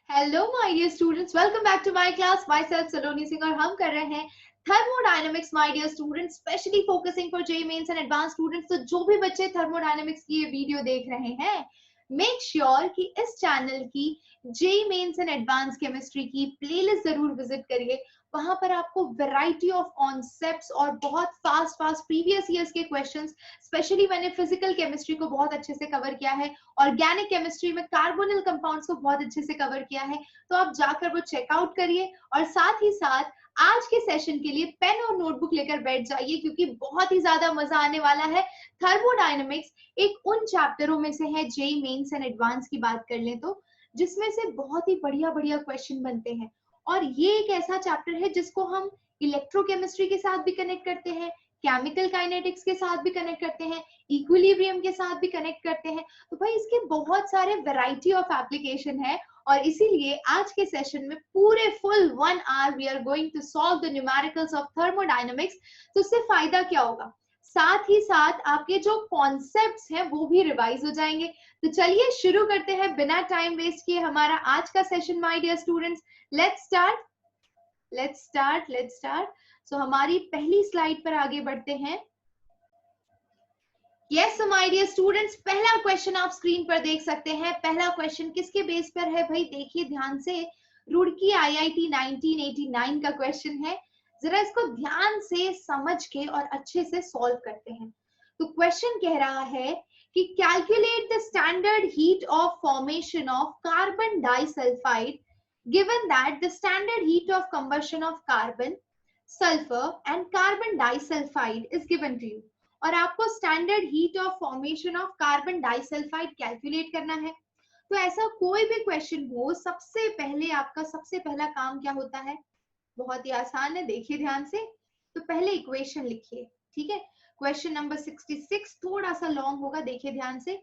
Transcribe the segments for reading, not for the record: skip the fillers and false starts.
Hello my dear students, welcome back to my class. Myself Saloni Singh और हम कर रहे हैं thermodynamics my dear students, specially focusing for JEE mains and advance students. तो जो भी बच्चे थर्मोडायनेमिक्स की ये वीडियो देख रहे हैं, मेक श्योर कि इस चैनल की JEE mains and advance chemistry की प्लेलिस्ट जरूर विजिट करिए। वहां पर आपको वैरायटी ऑफ कॉन्सेप्ट्स और बहुत फास्ट फास्ट प्रीवियस ईयर्स के क्वेश्चंस, स्पेशली मैंने फिजिकल केमिस्ट्री को बहुत अच्छे से कवर किया है, ऑर्गेनिक केमिस्ट्री में कार्बोनिल कंपाउंड्स को बहुत अच्छे से कवर किया है। तो आप जाकर वो चेकआउट करिए और साथ ही साथ आज के सेशन के लिए पेन और नोटबुक लेकर बैठ जाइए, क्योंकि बहुत ही ज्यादा मजा आने वाला है। थर्मोडायनेमिक्स एक उन चैप्टरों में से है, जेईई मेंस एंड एडवांस की बात कर लें तो, जिसमें से बहुत ही बढ़िया बढ़िया क्वेश्चन बनते हैं। और ये एक ऐसा चैप्टर है जिसको हम इलेक्ट्रोकेमिस्ट्री के साथ भी कनेक्ट करते हैं, केमिकल काइनेटिक्स के साथ भी कनेक्ट करते हैं, इक्विलिब्रियम के साथ भी कनेक्ट करते हैं। तो भाई इसके बहुत सारे वैरायटी ऑफ एप्लीकेशन है, और इसीलिए आज के सेशन में पूरे full 1 hour we are going to solve the numericals of thermodynamics. तो उससे फायदा क्या होगा, साथ ही साथ आपके जो कॉन्सेप्ट्स हैं वो भी रिवाइज हो जाएंगे। तो चलिए शुरू करते हैं बिना टाइम वेस्ट किए हमारा आज का session my dear students. Let's start. So हमारी पहली स्लाइड पर आगे बढ़ते हैं। यस माय डियर स्टूडेंट्स, पहला क्वेश्चन आप स्क्रीन पर देख सकते हैं। पहला क्वेश्चन किसके बेस पर है भाई, देखिए ध्यान से, रुड़की आईआईटी 1989 का क्वेश्चन है। जरा इसको ध्यान से समझ के और अच्छे से सॉल्व करते हैं। तो क्वेश्चन कह रहा है कि calculate the standard heat of formation of carbon disulphide given that the standard heat of combustion of carbon, sulfur and carbon disulfide is given to you। और आपको standard heat of formation of carbon disulphide calculate करना है। तो ऐसा कोई भी question हो, सबसे पहले आपका सबसे पहला काम क्या होता है, बहुत ही आसान है, देखिए ध्यान से। तो पहले इक्वेशन लिखिए, ठीक है। क्वेश्चन नंबर 66 थोड़ा सा लॉन्ग होगा, देखिए ध्यान से।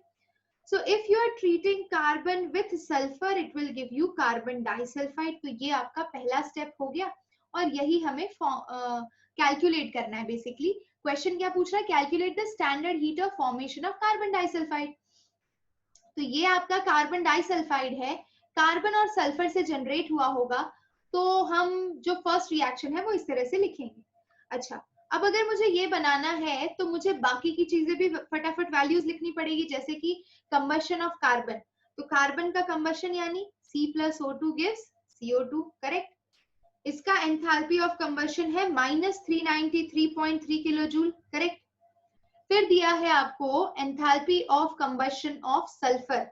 So if you are treating carbon with sulfur, it will give you carbon disulfide। तो ये आपका पहला स्टेप हो गया, और यही हमें कैलकुलेट करना है। बेसिकली क्वेश्चन क्या पूछ रहा है, calculate the standard heat of formation of carbon disulphide. तो ये आपका कार्बन डाइसल्फाइड है, कार्बन और सल्फर से जनरेट हुआ होगा। तो हम जो फर्स्ट रिएक्शन है वो इस तरह से लिखेंगे। अच्छा, अब अगर मुझे ये बनाना है तो मुझे बाकी की चीजें भी फटाफट वैल्यूज लिखनी पड़ेगी, जैसे कि कंबशन ऑफ कार्बन। तो कार्बन का कंबशन यानी C+O2 गिव्स CO2, करेक्ट। इसका एंथैल्पी ऑफ कंबशन है -393.3 किलो जूल, करेक्ट। फिर दिया है आपको enthalpy of combustion of sulphur.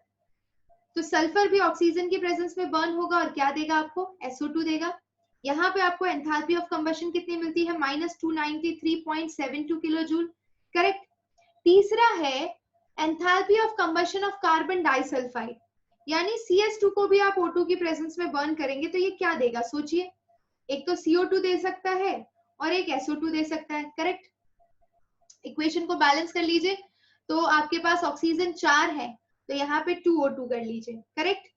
तो सल्फर भी ऑक्सीजन की प्रेजेंस में बर्न होगा और क्या देगा आपको, SO2 देगा। यहाँ पे आपको एंथैल्पी ऑफ कंबशन कितनी मिलती है, -293.72 किलो जूल, करेक्ट। तीसरा है enthalpy of combustion of carbon disulphide, यानी CS2 को भी आप O2 की प्रेजेंस में बर्न करेंगे तो ये क्या देगा, सोचिए। एक तो CO2 दे सकता है और एक SO2 दे सकता है, करेक्ट। इक्वेशन को बैलेंस कर लीजिए। तो आपके पास ऑक्सीजन 4 है, तो यहाँ पे 2O2 कर लीजिए, करेक्ट।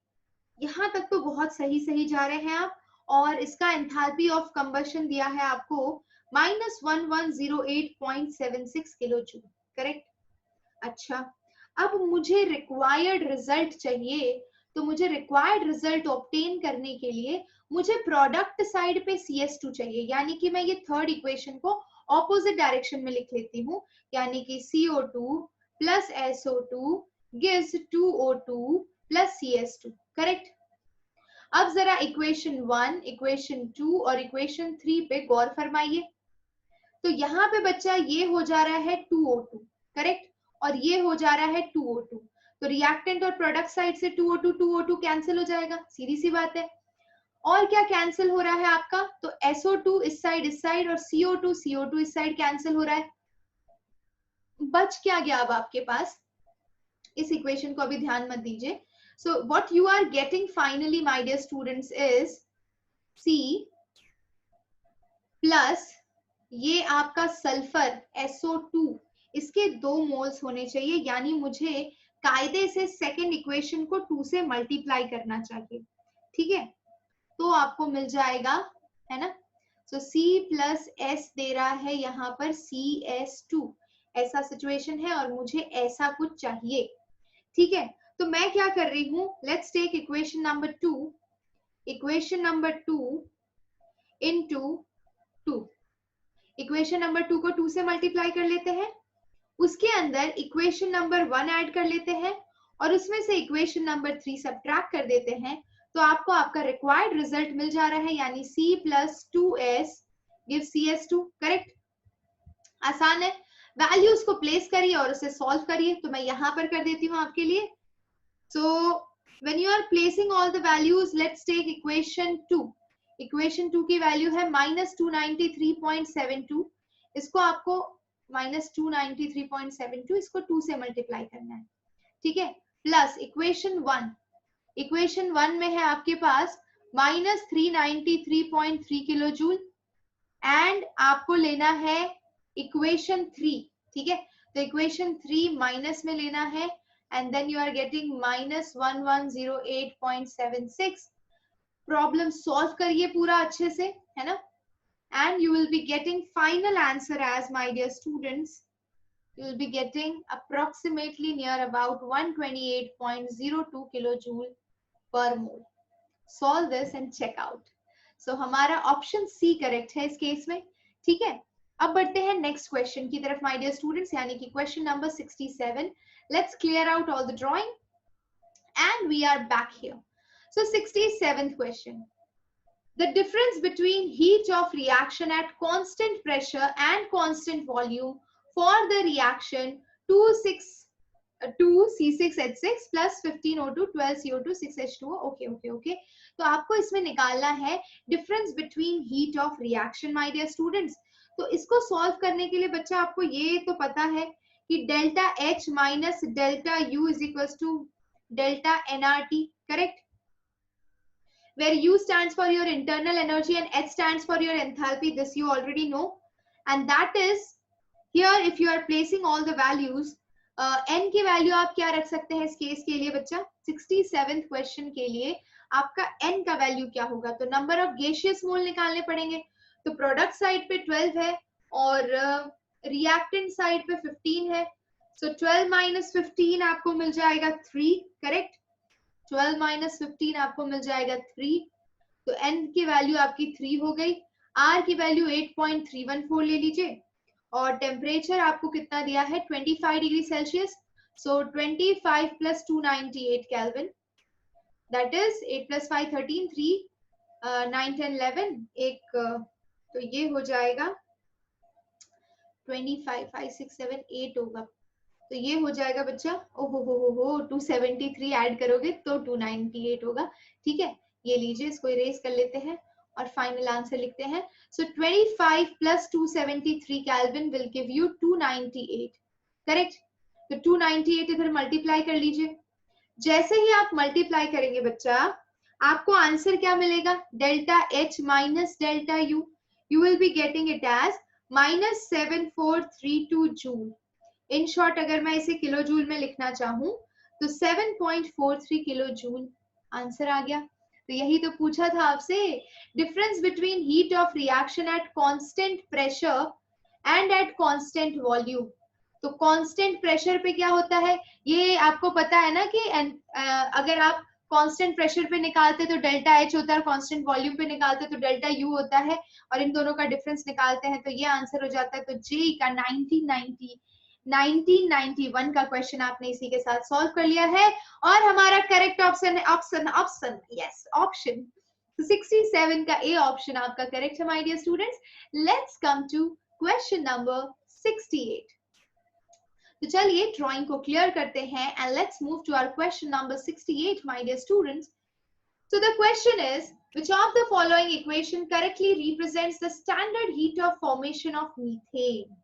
यहाँ तक तो बहुत सही सही जा रहे हैं आप। और इसका एंथैल्पी ऑफ कंबशन दिया है आपको -1108.76 किलो जूल, करेक्ट। अच्छा, अब मुझे रिक्वायर्ड रिजल्ट चाहिए। तो मुझे रिक्वायर्ड रिजल्ट ऑब्टेन करने के लिए मुझे प्रोडक्ट साइड पे CS2 चाहिए, यानी कि मैं ये थर्ड इक्वेशन को ऑपोजिट डायरेक्शन में लिख लेती हूँ, यानी कि CO2 plus SO2 gives 2O2 plus CS2, correct. अब जरा इक्वेशन 1, इक्वेशन 2 और इक्वेशन 3 पे गौर फरमाइए। तो यहाँ पे बच्चा ये हो जा रहा है 2O2, करेक्ट, और ये हो जा रहा है 2O2। तो रिएक्टेंट और प्रोडक्ट साइड से 2O2 कैंसिल हो जाएगा, सीधी सी बात है। और क्या कैंसिल हो रहा है आपका, तो SO2 इस साइड और CO2 इस साइड कैंसिल हो रहा है। बच क्या गया अब आपके पास, इस इक्वेशन को अभी ध्यान मत दीजिए। So what you are getting finally, my dear students, is C plus ये आपका सल्फर SO2, इसके 2 मोल्स होने चाहिए, यानी मुझे कायदे से सेकेंड इक्वेशन को 2 से मल्टीप्लाई करना चाहिए, ठीक है। तो आपको मिल जाएगा, है ना। तो C प्लस S दे रहा है यहाँ पर CS2, ऐसा सिचुएशन है और मुझे ऐसा कुछ चाहिए। ठीक है, तो मैं क्या कर रही हूं, let's take equation number 2 into 2। Equation number 2 को 2 से मल्टीप्लाई कर लेते हैं, उसके अंदर इक्वेशन नंबर 1 ऐड कर लेते हैं और उसमें से इक्वेशन नंबर 3 सब्ट्रैक्ट कर देते हैं, तो आपको आपका रिक्वायर्ड रिजल्ट मिल जा रहा है, यानी C + 2S give CS2। Correct, आसान है। वैल्यूज को प्लेस करिए और उसे सॉल्व करिए, तो मैं यहां पर कर देती हूँ आपके लिए। So when you are placing all the values, let's take equation 2। Equation 2 की वैल्यू है -293.72। इसको आपको -293.72 इसको 2 से मल्टीप्लाई करना है, ठीक है, प्लस इक्वेशन 1 में है आपके पास -393.3 किलो जूल, एंड आपको लेना है इक्वेशन 3, ठीक है, तो इक्वेशन 3 माइनस में लेना है, and then you are getting -1108.76। Problem solve करिए पूरा अच्छे से, है ना, and you will be getting final answer as, my dear students, you will be getting approximately near about 128.02 kilojoule per mole. Solve this and check out. So हमारा option C correct है इस case में, ठीक है। अब बढ़ते हैं next question की तरफ माय डियर स्टूडेंट्स, यानी कि question number 67। Let's clear out all the drawing and we are back here. So 67th question, the difference between heat of reaction at constant pressure and constant volume for the reaction 2C6H6 plus 15O2 12CO2 6H2O। Okay, तो आपको इसमें निकालना है difference between heat of reaction my dear students. तो इसको solve करने के लिए बच्चा आपको ये तो पता है कि delta H minus delta U is equals to delta nRT, correct, where U stands for your internal energy and H stands for your enthalpy. This you already know, and that is here if you are placing all the values, n की value आप क्या रख सकते हैं इस case के लिए बच्चा, 67th क्वेश्चन के लिए आपका n का वैल्यू क्या होगा, तो नंबर ऑफ गैसियस मोल निकालने पड़ेंगे। तो प्रोडक्ट साइड पे 12 है और रिएक्टेंट साइड पे 15 है, सो 12 माइनस 15 आपको मिल जाएगा 3, करेक्ट, 12 माइनस 15 आपको मिल जाएगा 3, तो n की वैल्यू आपकी 3 हो गई, r की वैल्यू 8.314 ले लीजिए, और टेम्परेचर आपको कितना दिया है 25 degree Celsius, so 25 plus 298 kelvin, that is 8 plus 5 13, 3 9 10 11 एक, तो ये हो जाएगा 25 5 6 7 8 होगा, तो ये हो जाएगा बच्चा, ओहो 273 ऐड करोगे तो 298 होगा, ठीक है। ये लीजिए, इसको इरेज कर लेते हैं और फाइनल आंसर लिखते हैं। सो 25 plus 273 kelvin will give you 298, correct. तो 298 इधर मल्टीप्लाई कर लीजिए, जैसे ही आप मल्टीप्लाई करेंगे बच्चा आपको आंसर क्या मिलेगा, delta H minus delta U, you will be getting it as -7432 joule. In short अगर मैं इसे किलो जूल में लिखना चाहूं तो 7.43 किलो जूल आंसर आ गया। तो यही तो पूछा था आपसे, difference between heat of reaction at constant pressure and at constant volume. तो कांस्टेंट प्रेशर पे क्या होता है, ये आपको पता है ना कि अगर आप कांस्टेंट प्रेशर पे निकालते तो डेल्टा H होता है, कांस्टेंट वॉल्यूम पे निकालते तो डेल्टा U होता है, और इन दोनों का डिफरेंस निकालते हैं तो ये आंसर हो जाता है। तो जे का 1991 का क्वेश्चन आपने इसी के साथ सॉल्व कर लिया है, और हमारा करेक्ट ऑप्शन है ऑप्शन यस ऑप्शन 67 का ए ऑप्शन आपका करेक्ट है my dear students. Let's come to question number 68। तो चलिए ड्राइंग को क्लियर करते हैं and let's move to our question number 68 my dear students. So the question is, which of the following equation correctly represents the standard heat of formation of methane?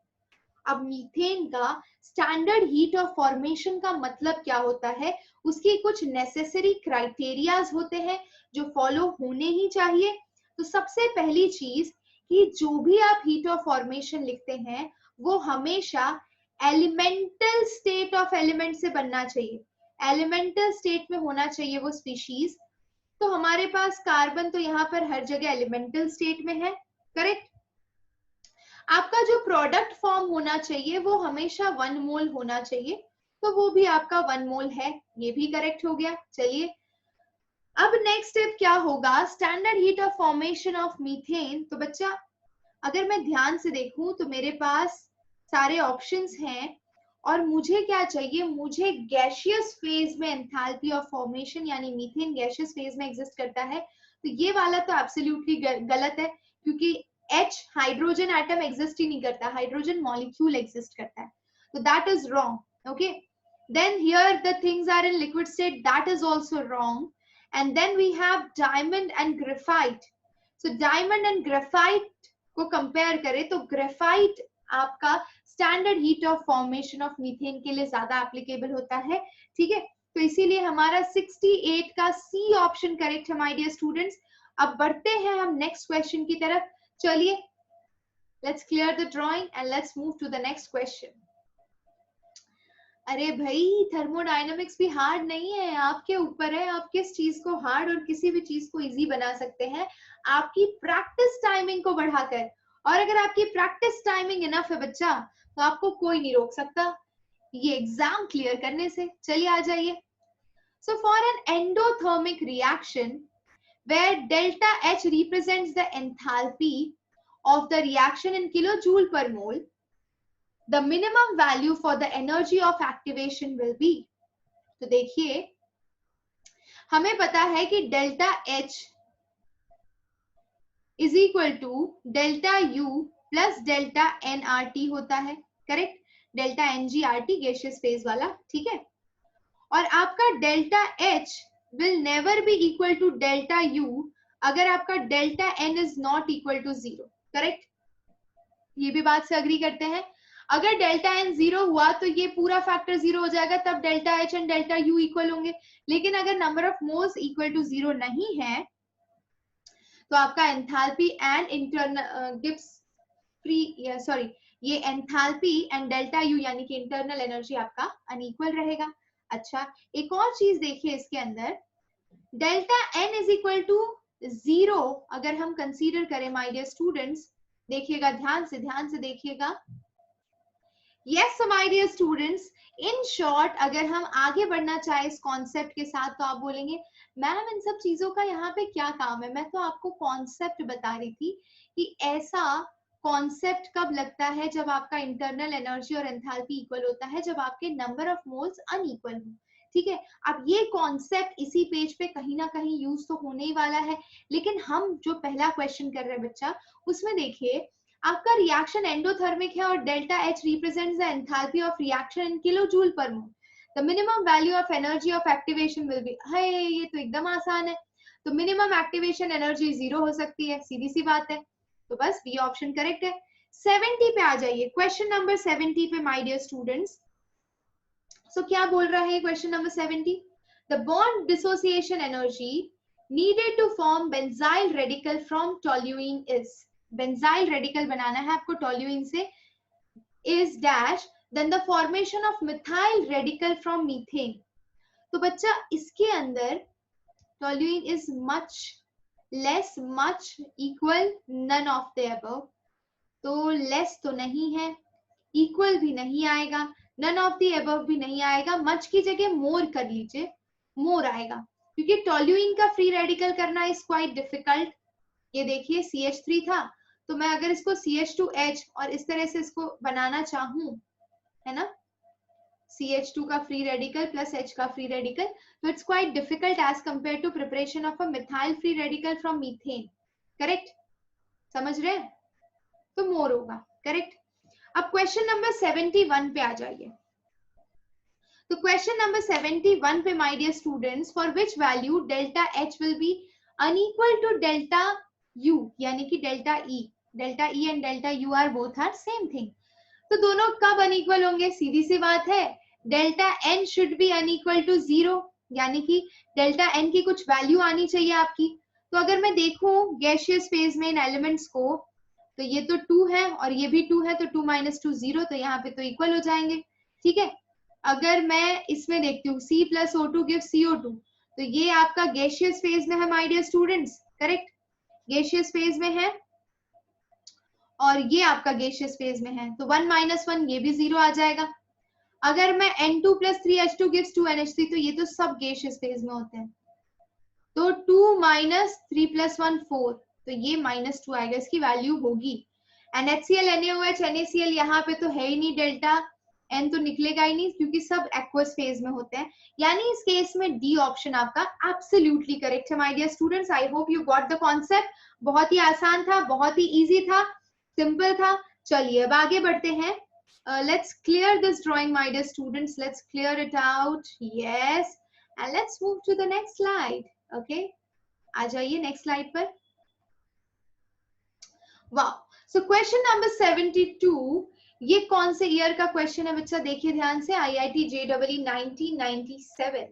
अब methane का standard heat of formation का मतलब क्या होता है, उसकी कुछ necessary criterias होते हैं जो फॉलो होने ही चाहिए। तो सबसे पहली चीज कि जो भी आप हीट ऑफ फॉर्मेशन लिखते हैं वो हमेशा एलिमेंटल स्टेट ऑफ एलिमेंट से बनना चाहिए, एलिमेंटल स्टेट में होना चाहिए वो स्पीशीज। तो हमारे पास कार्बन तो यहाँ पर हर जगह एलिमेंटल स्टेट में है, करेक्ट। आपका जो प्रोडक्ट फॉर्म होना चाहिए वो हमेशा 1 मोल होना चाहिए, तो वो भी आपका 1 मोल है, ये भी करेक्ट हो गया। चलिए अब नेक्स्ट स्टेप क्या होगा, standard heat of formation of methane. तो बच्चा अगर मैं ध्यान से देखूं तो मेरे पास सारे ऑप्शंस हैं और मुझे क्या चाहिए, मुझे गैसियस फेज में एंथैल्पी ऑफ फॉर्मेशन यानी मीथेन गैसियस फेज में एग्जिस्ट करता है। तो ये वाला तो एब्सोल्युटली गलत है क्योंकि H हाइड्रोजन एटम एग्जिस्ट ही नहीं करता, हाइड्रोजन मॉलिक्यूल एग्जिस्ट करता है, तो that is wrong. Okay, then here the things are in liquid state, that is also wrong. And then we have diamond and graphite. So diamond and graphite को compare करें तो graphite आपका standard heat of formation of methane के लिए ज्यादा applicable होता है। ठीक है, तो इसीलिए हमारा 68 का सी ऑप्शन करेक्ट है माय डियर स्टूडेंट्स। अब बढ़ते हैं हम नेक्स्ट क्वेश्चन की तरफ। चलिए let's clear the drawing and let's move to the next question. अरे भाई थर्मोडायनामिक्स भी हार्ड नहीं है, आपके ऊपर है, आप किस चीज को हार्ड और किसी भी चीज को इजी बना सकते हैं आपकी प्रैक्टिस टाइमिंग को बढ़ाकर। और अगर आपकी प्रैक्टिस टाइमिंग इनफ है बच्चा तो आपको कोई नहीं रोक सकता ये एग्जाम क्लियर करने से। चलिए आ जाइए। So for an endothermic reaction where delta H represents the enthalpy of the reaction in kilojoule per mole, the minimum value for the energy of activation will be। तो देखिए हमें पता है कि delta H is equal to delta U plus delta nRT होता है, correct, delta NGRT gaseous phase वाला। ठीक है, और आपका delta H will never be equal to delta U अगर आपका delta N is not equal to 0, correct, ये भी बात से अग्री करते हैं। अगर डेल्टा N 0 हुआ तो ये पूरा फैक्टर 0 हो जाएगा, तब delta H and delta U equal होंगे। लेकिन अगर number of moles equal to 0 नहीं है तो आपका enthalpy and internal gives free sorry ये एंथैल्पी एंड डेल्टा U यानी कि इंटरनल एनर्जी आपका अनइक्वल रहेगा। अच्छा, एक और चीज देखिए इसके अंदर, delta N is equal to 0 अगर हम कंसीडर करें माय डियर स्टूडेंट्स, देखिएगा ध्यान से देखिएगा। Yes my dear students, in short अगर हम आगे बढ़ना चाहे इस कॉन्सेप्ट के साथ तो आप बोलेंगे मैम इन सब चीजों का यहाँ पे क्या काम है। मैं तो आपको कॉन्सेप्ट बता रही थी कि ऐसा कॉन्सेप्ट कब लगता है जब आपका इंटरनल एनर्जी और एंथैल्पी इक्वल होता है, जब आपके नंबर ऑफ मोल्स अनइक्वल हो। ठीक है, अब ये कॉन्सेप्ट इसी पेज पे कहीं ना कहीं यूज तो होने ही वाला है, लेकिन हम जो पहला क्वेश्चन कर रहे हैं बच्चा उसमें देखिए आपका रिएक्शन एंडोथर्मिक है और delta H represents the enthalpy of reaction in kilojoule per mole, the minimum value of energy of activation will be. है ये तो एकदम आसान है, तो मिनिमम एक्टिवेशन एनर्जी 0 हो सकती है, सीधी सी बात है, तो बस बी ऑप्शन करेक्ट है। 70 पे आ जाइए, क्वेश्चन नंबर 70 पे माय डियर स्टूडेंट्स। सो क्या बोल रहा है question number 70, the bond dissociation energy needed to form benzyl radical from toluene is, benzyl radical बनाना है आपको टोल्यूइन से, is dash then the formation of methyl radical from methane. तो बच्चा इसके अंदर toluene is much less much equal none of the above, तो less तो नहीं है, इक्वल भी नहीं आएगा, नन ऑफ द अबव भी नहीं आएगा, मच की जगह मोर कर लीजिए, मोर आएगा, क्योंकि टोल्यूइन का फ्री रेडिकल करना इज क्वाइट डिफिकल्ट। ये देखिए CH3 था, तो मैं अगर इसको CH2H और इस तरह से इसको बनाना चाहूं, है ना, CH2 का फ्री रेडिकल प्लस H का फ्री रेडिकल, तो it's quite difficult as compare to preparation of a methyl free radical from methane, correct, समझ रहे हैं, तो मोर होगा, करेक्ट। अब क्वेश्चन नंबर 71 पे आ जाइए। तो क्वेश्चन नंबर 71 पे my dear students, for which value delta H will be unequal to delta U यानी कि delta E and delta U are both are same thing. तो दोनों कब अनइक्वल होंगे, सीधी सी बात है, delta N should be unequal to 0 यानी कि डेल्टा N की कुछ वैल्यू आनी चाहिए आपकी। तो अगर मैं देखूं गैसियस फेज में इन एलिमेंट्स को, तो ये तो 2 है और ये भी 2 है, तो 2 - 2 0, तो यहाँ पे तो इक्वल हो जाएंगे। ठीक है, अगर मैं इसमें देखती हूँ C + O2 गिव्स CO2, तो ये आपका गैसियस फेज में है my dear students, correct, gaseous phase में है और ये आपका गैसियस फेज में है, तो 1 - 1 ये भी 0 आ जाएगा। अगर मैं N2 plus 3H2 gives 2NH3, तो ये तो सब gaseous phase में होते हैं, तो 2 minus 3 plus 1 4, तो ये -2 आएगा, इसकी वैल्यू होगी। NHCl NaOH NaCl यहाँ पे तो है ही नहीं, डेल्टा N तो निकलेगा ही नहीं क्योंकि सब एक्वस फेज में होते हैं, यानी इस केस में डी ऑप्शन आपका एब्सोल्युटली करेक्ट है my dear students. I hope you got the concept, बहुत ही आसान था, बहुत ही इजी था, सिंपल था। चलिए अब आगे बढ़ते हैं। Let's clear this drawing my dear students, let's clear it out, yes, and let's move to the next slide. Okay, आ जाइए नेक्स्ट स्लाइड पर। वाह, सो क्वेश्चन नंबर 72, ये कौन से ईयर का क्वेश्चन है बच्चा, देखिए ध्यान से, IIT JEE 1997,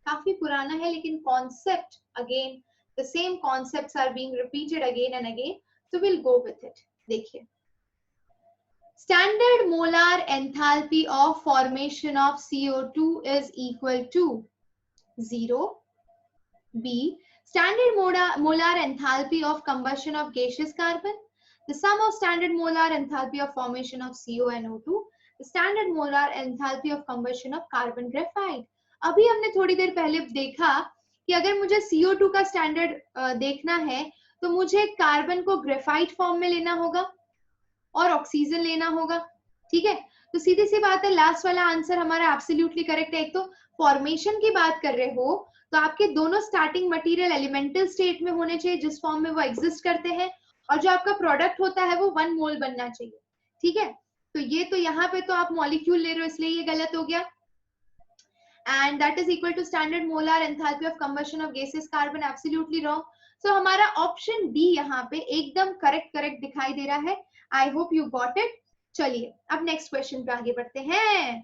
काफी पुराना है, लेकिन concept again the same concepts are being repeated again and again, so we'll go with it। देखिए, standard molar enthalpy of formation of CO2 is equal to 0. B, standard molar enthalpy of combustion of gaseous carbon, the sum of standard molar enthalpy of formation of CONO2, the standard molar enthalpy of combustion of carbon graphite। अभी हमने थोड़ी देर पहले देखा कि अगर मुझे CO2 का standard देखना है तो मुझे कार्बन को ग्रेफाइट फॉर्म में लेना होगा और ऑक्सीजन लेना होगा, ठीक है। तो सीधी सी बात है, लास्ट वाला आंसर हमारा एब्सोल्युटली करेक्ट है। एक तो फॉर्मेशन की बात कर रहे हो तो आपके दोनों स्टार्टिंग मटेरियल एलिमेंटल स्टेट में होने चाहिए जिस फॉर्म में वो एग्जिस्ट करते हैं, और जो आपका प्रोडक्ट होता है वो 1 मोल बनना चाहिए, ठीक है। तो ये तो यहाँ पे तो आप मॉलिक्यूल ले रहे हो इसलिए ये गलत हो गया, and that is equal to standard molar enthalpy of combustion of gases carbon, absolutely wrong. So हमारा ऑप्शन डी यहाँ पे एकदम करेक्ट दिखाई दे रहा है। आई होप यू गॉट इट। चलिए अब नेक्स्ट क्वेश्चन पे आगे बढ़ते हैं।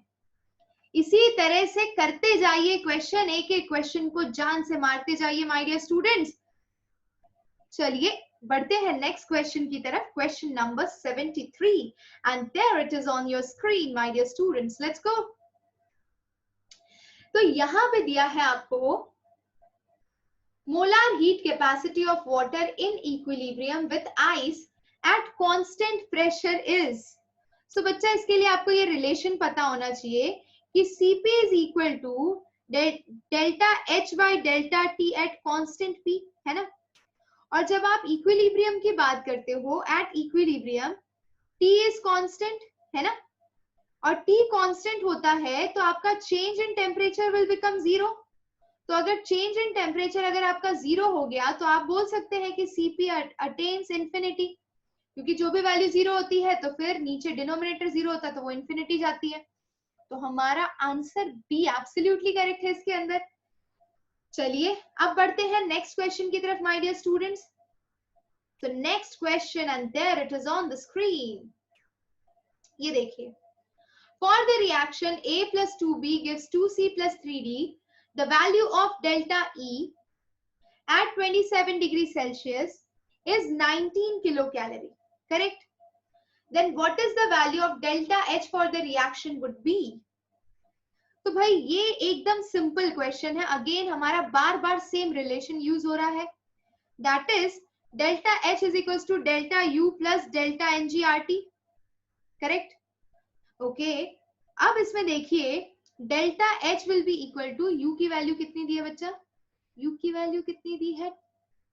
इसी तरह से करते जाइए क्वेश्चन, एक एक क्वेश्चन को जान से मारते जाइए माय डियर स्टूडेंट्स। चलिए बढ़ते हैं नेक्स्ट क्वेश्चन की तरफ, question number 73, and there it is on your screen my dear students, let's go. तो यहां पे दिया है आपको molar heat capacity of water in equilibrium with ice at constant pressure is. So बच्चा इसके लिए आपको ये रिलेशन पता होना चाहिए कि Cp is equal to delta H by delta T at constant P, है ना। और जब आप इक्विलिब्रियम की बात करते हो, at equilibrium T is constant, है ना, और T constant होता है तो आपका change in temperature will become 0। तो अगर चेंज इन टेम्परेचर अगर आपका 0 हो गया तो आप बोल सकते हैं कि Cp अटेन्स इंफिनिटी, क्योंकि जो भी वैल्यू 0 होती है तो फिर नीचे डिनोमिनेटर 0 होता है तो वो इंफिनिटी जाती है। तो हमारा आंसर बी एब्सोल्युटली करेक्ट है इसके अंदर। चलिए अब बढ़ते हैं नेक्स्ट क्वेश्चन की तरफ माय डियर स्टूडेंट्स। तो next question, and there it is on the screen, ये देखिए, for the reaction A plus 2B gives 2C plus 3D, the value of delta E at 27 degrees Celsius is 19 kilocalorie, correct? Then what is the value of delta H for the reaction would be? तो भाई ये एकदम simple question है, again हमारा बार बार same relation use हो रहा है, that is delta H is equals to delta U plus delta NgRT, correct. Okay, अब इसमें देखिए delta H will be equal to U की वैल्यू कितनी दी है बच्चा, U की वैल्यू कितनी दी है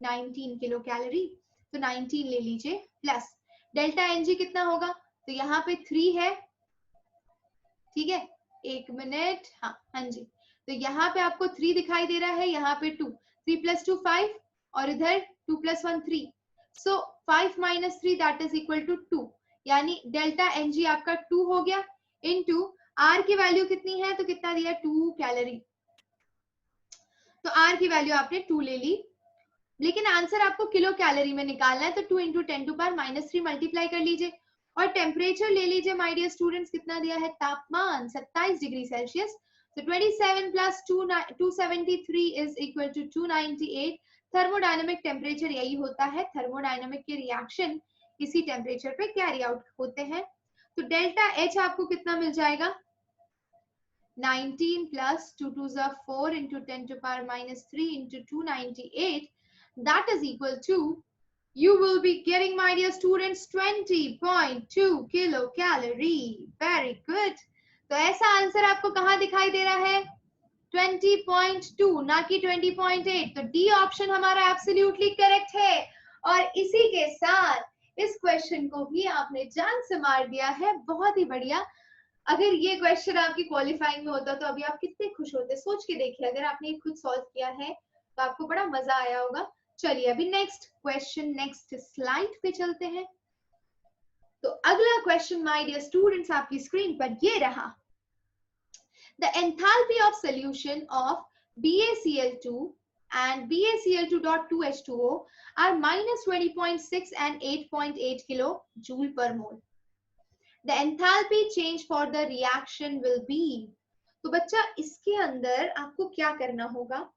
19 किलो कैलोरी, तो 19 ले लीजिए, प्लस डेल्टा Ng कितना होगा, तो यहाँ पे 3 है, ठीक है, एक मिनट, हाँ जी, तो यहाँ पे आपको 3 दिखाई दे रहा है, यहाँ पे 2, 3 प्लस 2 5, और इधर 2 plus 1 3, so 5 minus 3 that is equal to 2, यानी डेल्टा Ng आपका 2 हो गया, इनटू R की वैल्यू कितनी है, तो कितना दिया 2 कैलोरी, तो R की वैल्यू आपने 2 ले ली, लेकिन आंसर आपको किलो कैलोरी में निकालना है, तो 2 into 10 to power minus 3 multiply कर लीजिए, और टेम्परेचर ले लीजिए माय डियर स्टूडेंट्स, कितना दिया है, तापमान 27 डिग्री सेल्सियस, तो 27 plus 273 is equal to 298। Thermodynamic temperature यही होता है, थर्मोडायनामिक के रिएक्शन इसी टेम्परेचर पे कैरी आउट होते हैं। तो डेल्टा H आपको कितना मिल जाएगा, 19 plus 2 2 4 into 10 to power minus 3 into 298, that is equal to, you will be getting my dear students 20.2 kilocalorie. Very good. तो ऐसा आंसर आपको कहाँ दिखाई दे रहा है? 20.2 ना कि 20.8। तो डी ऑप्शन हमारा एब्सोल्युटली करेक्ट है। और इसी के साथ इस क्वेश्चन को भी आपने जान से मार दिया है। बहुत ही बढ़िया। अगर ये क्वेश्चन आपकी क्वालिफाइंग में होता तो अभी आप कितने खुश होते, सोच के देखिए। अगर आपने खुद सॉल्व किया है तो आपको बड़ा मजा आया होगा। चलिए अभी नेक्स्ट क्वेश्चन, नेक्स्ट स्लाइड पे चलते हैं। तो अगला क्वेश्चन माय डियर स्टूडेंट्स आपकी स्क्रीन पर ये रहा। The enthalpy of solution of BaCl2 and BaCl2.2H2O are minus 20.6 and 8.8 kilojoule per mole. The enthalpy change for the reaction will be. तो बच्चा इसके अंदर आपको क्या करना होगा?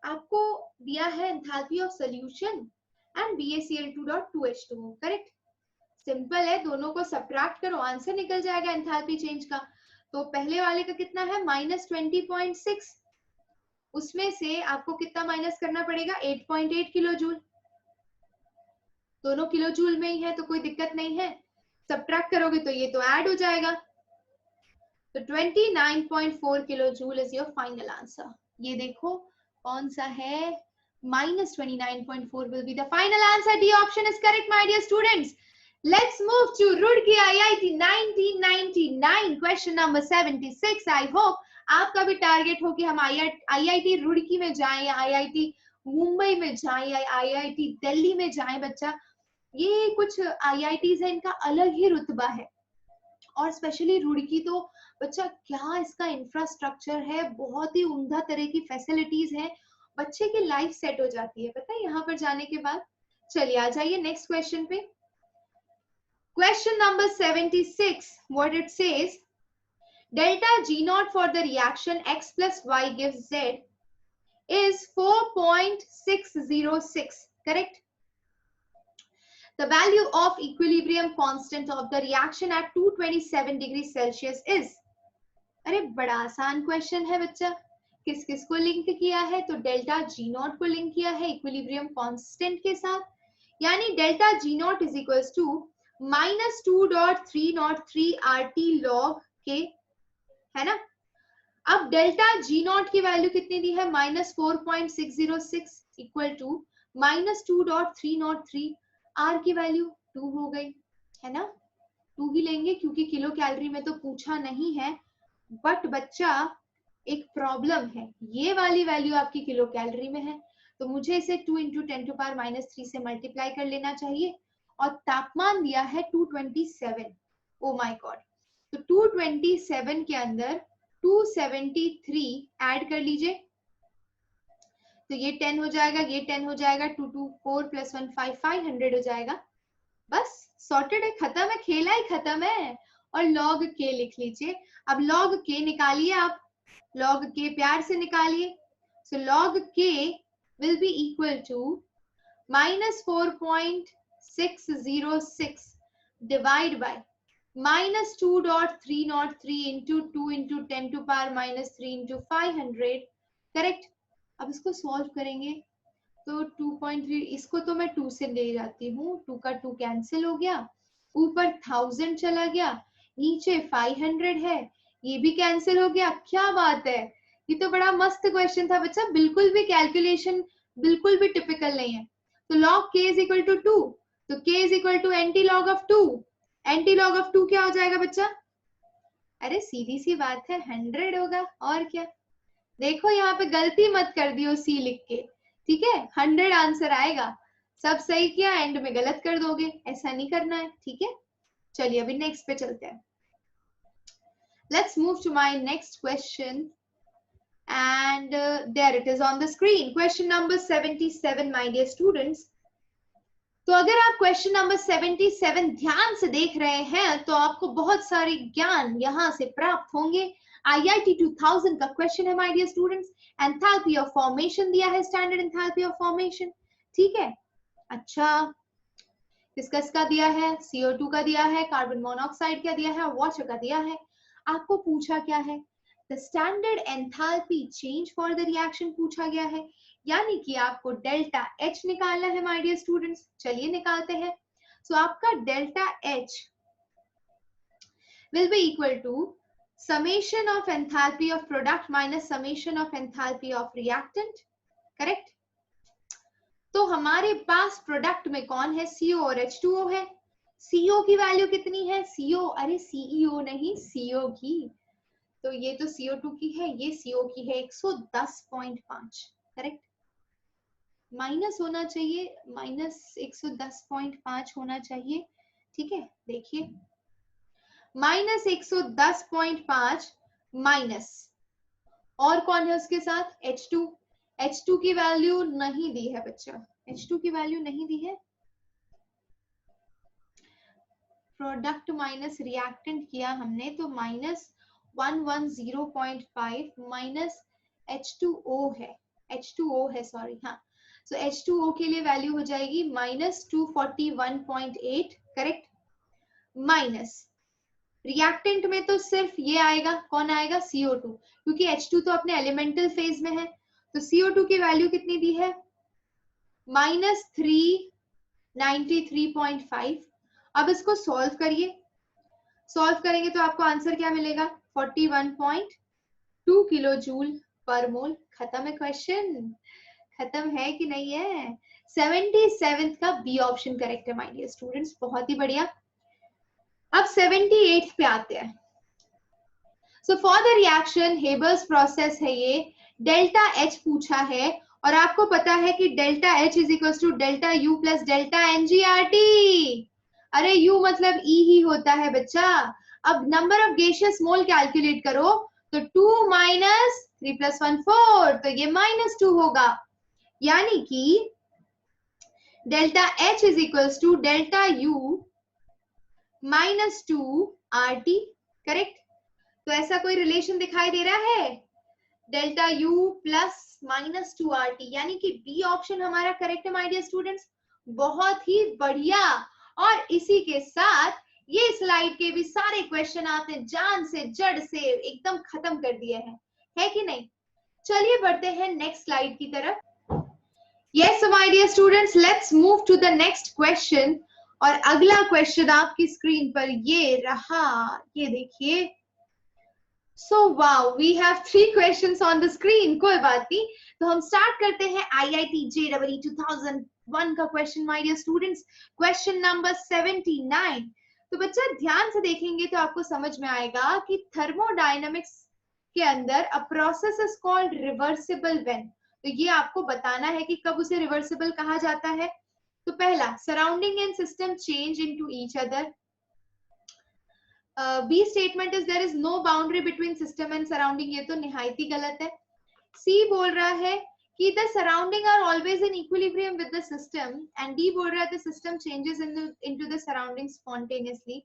आपको दिया है enthalpy of solution and BaCl2.2H2O, correct? Simple है, दोनों को सब्ट्रैक्ट करो, आंसर निकल जाएगा एंथैल्पी चेंज का। तो पहले वाले का कितना है? -20.6। उसमें से आपको कितना माइनस करना पड़ेगा? 8.8 किलो जूल। दोनों किलो जूल में ही है तो कोई दिक्कत नहीं है, सब्ट्रैक्ट करोगे तो ये तो ऐड हो जाएगा। तो 29.4 kilo joule is your final answer. ये देखो कौन सा है? -29.4 will be the final answer. D option is correct, my dear students. Let's move to Roorkee IIT 1999 question number 76. I hope आपका भी टारगेट हो कि हम IIT रुड़की में जाएं या IIT मुंबई में जाएं या IIT दिल्ली में जाएं। बच्चा ये कुछ IITs है, इनका अलग ही रुतबा है। और स्पेशली रुड़की तो बच्चा क्या इसका इंफ्रास्ट्रक्चर है, बहुत ही उम्दा तरह की फैसिलिटीज है, बच्चे की लाइफ सेट हो जाती है पता है यहाँ पर जाने के बाद। चलिए आ जाइए नेक्स्ट क्वेश्चन पे। Question number 76, what it says, delta G naught for the reaction X plus Y gives Z is 4.606, correct? The value of equilibrium constant of the reaction at 227 degrees Celsius is. अरे बड़ा आसान question है बच्चा। किस किस को link किया है? तो डेल्टा जी नॉट को लिंक किया है इक्विलिब्रियम कांस्टेंट के साथ, यानी delta G not is equals to -2.303 RT log के, है ना। अब डेल्टा जी नॉट की वैल्यू कितनी दी है? -4.606 इक्वल टू -2.303 R की वैल्यू 2 हो गई, है ना। 2 ही लेंगे क्योंकि किलो कैलोरी में तो पूछा नहीं है। बट बच्चा एक प्रॉब्लम है, ये वाली वैल्यू आपकी किलो कैलोरी में है तो मुझे इसे 2 × 10⁻³ से मल्टीप्लाई कर लेना चाहिए। और तापमान दिया है 227। Oh my God. तो 227 के अंदर 273 ऐड कर लीजिए तो ये 10 हो जाएगा, ये 10 हो जाएगा, 224 + 1 500 हो जाएगा। बस सॉर्टेड है, खत्म है, खेला ही खत्म है। और log k लिख लीजिए। अब log k निकालिए आप, log k प्यार से निकालिए। सो log k will be equal to -4.606 divide by -2.303 into 2 × 10⁻³ into 500, correct. अब इसको सॉल्व करेंगे तो 2.3, इसको तो मैं 2 से ले जाती हूँ, 2 का 2 कैंसिल हो गया, ऊपर 1000 चला गया, नीचे 500 है, ये भी कैंसिल हो गया। क्या बात है, ये तो बड़ा मस्त क्वेश्चन था बच्चा, बिल्कुल भी कैलकुलेशन बिल्कुल भी टिपिकल नहीं है। तो log k is equal to 2, तो k is equal to anti log of 2। Anti log of 2 क्या हो जाएगा बच्चा? अरे सीधी सी बात है, 100 होगा, और क्या। देखो यहाँ पे गलती मत कर दियो c लिख के, ठीक है। 100 आंसर आएगा, सब सही किया, एंड में गलत कर दोगे, ऐसा नहीं करना है, ठीक है। चलिए अभी नेक्स्ट पे चलते हैं। Let's move to my next question and there it is on the screen, question number 77 my dear students। तो अगर आप क्वेश्चन नंबर 77 ध्यान से देख रहे हैं तो आपको बहुत सारे ज्ञान यहाँ से प्राप्त होंगे। IIT 2000 का क्वेश्चन है my dear students. Enthalpy of formation दिया है, स्टैंडर्ड एंथैल्पी ऑफ फॉर्मेशन, ठीक है। अच्छा किसका दिया है? CO2 का दिया है, कार्बन मोनोऑक्साइड का दिया है, वाटर का दिया है। आपको पूछा क्या है? The standard enthalpy change for the reaction पूछा गया है, यानी कि आपको डेल्टा H निकालना है माय डियर स्टूडेंट्स। चलिए निकालते हैं। सो आपका delta H will be equal to summation of enthalpy of product minus summation of enthalpy of reactant, correct. तो हमारे पास प्रोडक्ट में कौन है, CO और H2O है। CO की वैल्यू कितनी है, CO, अरे CEO नहीं, CO की, तो ये तो CO2 की है, ये CO की है 110.5, करेक्ट। माइनस होना चाहिए, माइनस 110.5 होना चाहिए, ठीक है। देखिए माइनस 110.5 माइनस, और कौन है उसके साथ, H2। H2 की वैल्यू नहीं दी है बच्चा, H2 की वैल्यू नहीं दी है। प्रोडक्ट माइनस रिएक्टेंट किया हमने तो माइनस 110.5 माइनस H2O है, H2O है, सॉरी, हाँ। सो H2O के लिए वैल्यू हो जाएगी माइनस 241.8, करेक्ट। माइनस रिएक्टेंट में तो सिर्फ ये आएगा, कौन आएगा, CO2, क्योंकि H2 तो अपने एलिमेंटल फेज में है। तो CO2 की वैल्यू कितनी दी है, माइनस 393.5। अब इसको सॉल्व करिए, सॉल्व करेंगे तो आपको आंसर क्या मिलेगा, 41.2 किलो जूल पर मोल। खत्म है क्वेश्चन, खत्म है कि नहीं है। 77 का बी ऑप्शन करेक्ट है माय डियर स्टूडेंट्स, बहुत ही बढ़िया। अब 78 पे आते हैं। So for the reaction Haber's process है ये, डेल्टा H पूछा है, और आपको पता है कि delta H is equal to delta U plus delta NGRT। अरे U मतलब E ही होता है बच्चा। अब number of gaseous mole calculate करो, तो 2 माइनस 3 प्लस 1 4, तो ये -2 होगा, यानी कि delta H is equal to delta U minus 2 RT, correct. तो ऐसा कोई रिलेशन दिखाई दे रहा है, डेल्टा U प्लस -2 RT, यानी कि बी ऑप्शन हमारा करेक्ट है माय डियर स्टूडेंट्स। बहुत ही बढ़िया। और इसी के साथ ये स्लाइड के भी सारे क्वेश्चन आपने जान से जड़ से एकदम खत्म कर दिए हैं, है कि नहीं। चलिए बढ़ते हैं नेक्स्ट स्लाइड की तरफ। Yes my dear students, let's move to the next question. और अगला क्वेश्चन आपकी स्क्रीन पर ये रहा, ये देखिए। So wow, we have 3 questions on the screen. कोई बात नहीं, तो हम स्टार्ट करते हैं IIT JEE 2001 का question my dear students, question number 79। तो बच्चा ध्यान से देखेंगे तो आपको समझ में आएगा कि थर्मोडायनामिक्स के अंदर a process is called reversible when. तो ये आपको बताना है कि कब उसे रिवर्सिबल कहा जाता है। तो पहला, surrounding and system change into each other. B statement is there is no boundary between system and surrounding, ये तो निहायत ही गलत है। सी बोल रहा है कि the surrounding are always in equilibrium with the system, and D बोल रहा है the system changes into the surrounding spontaneously.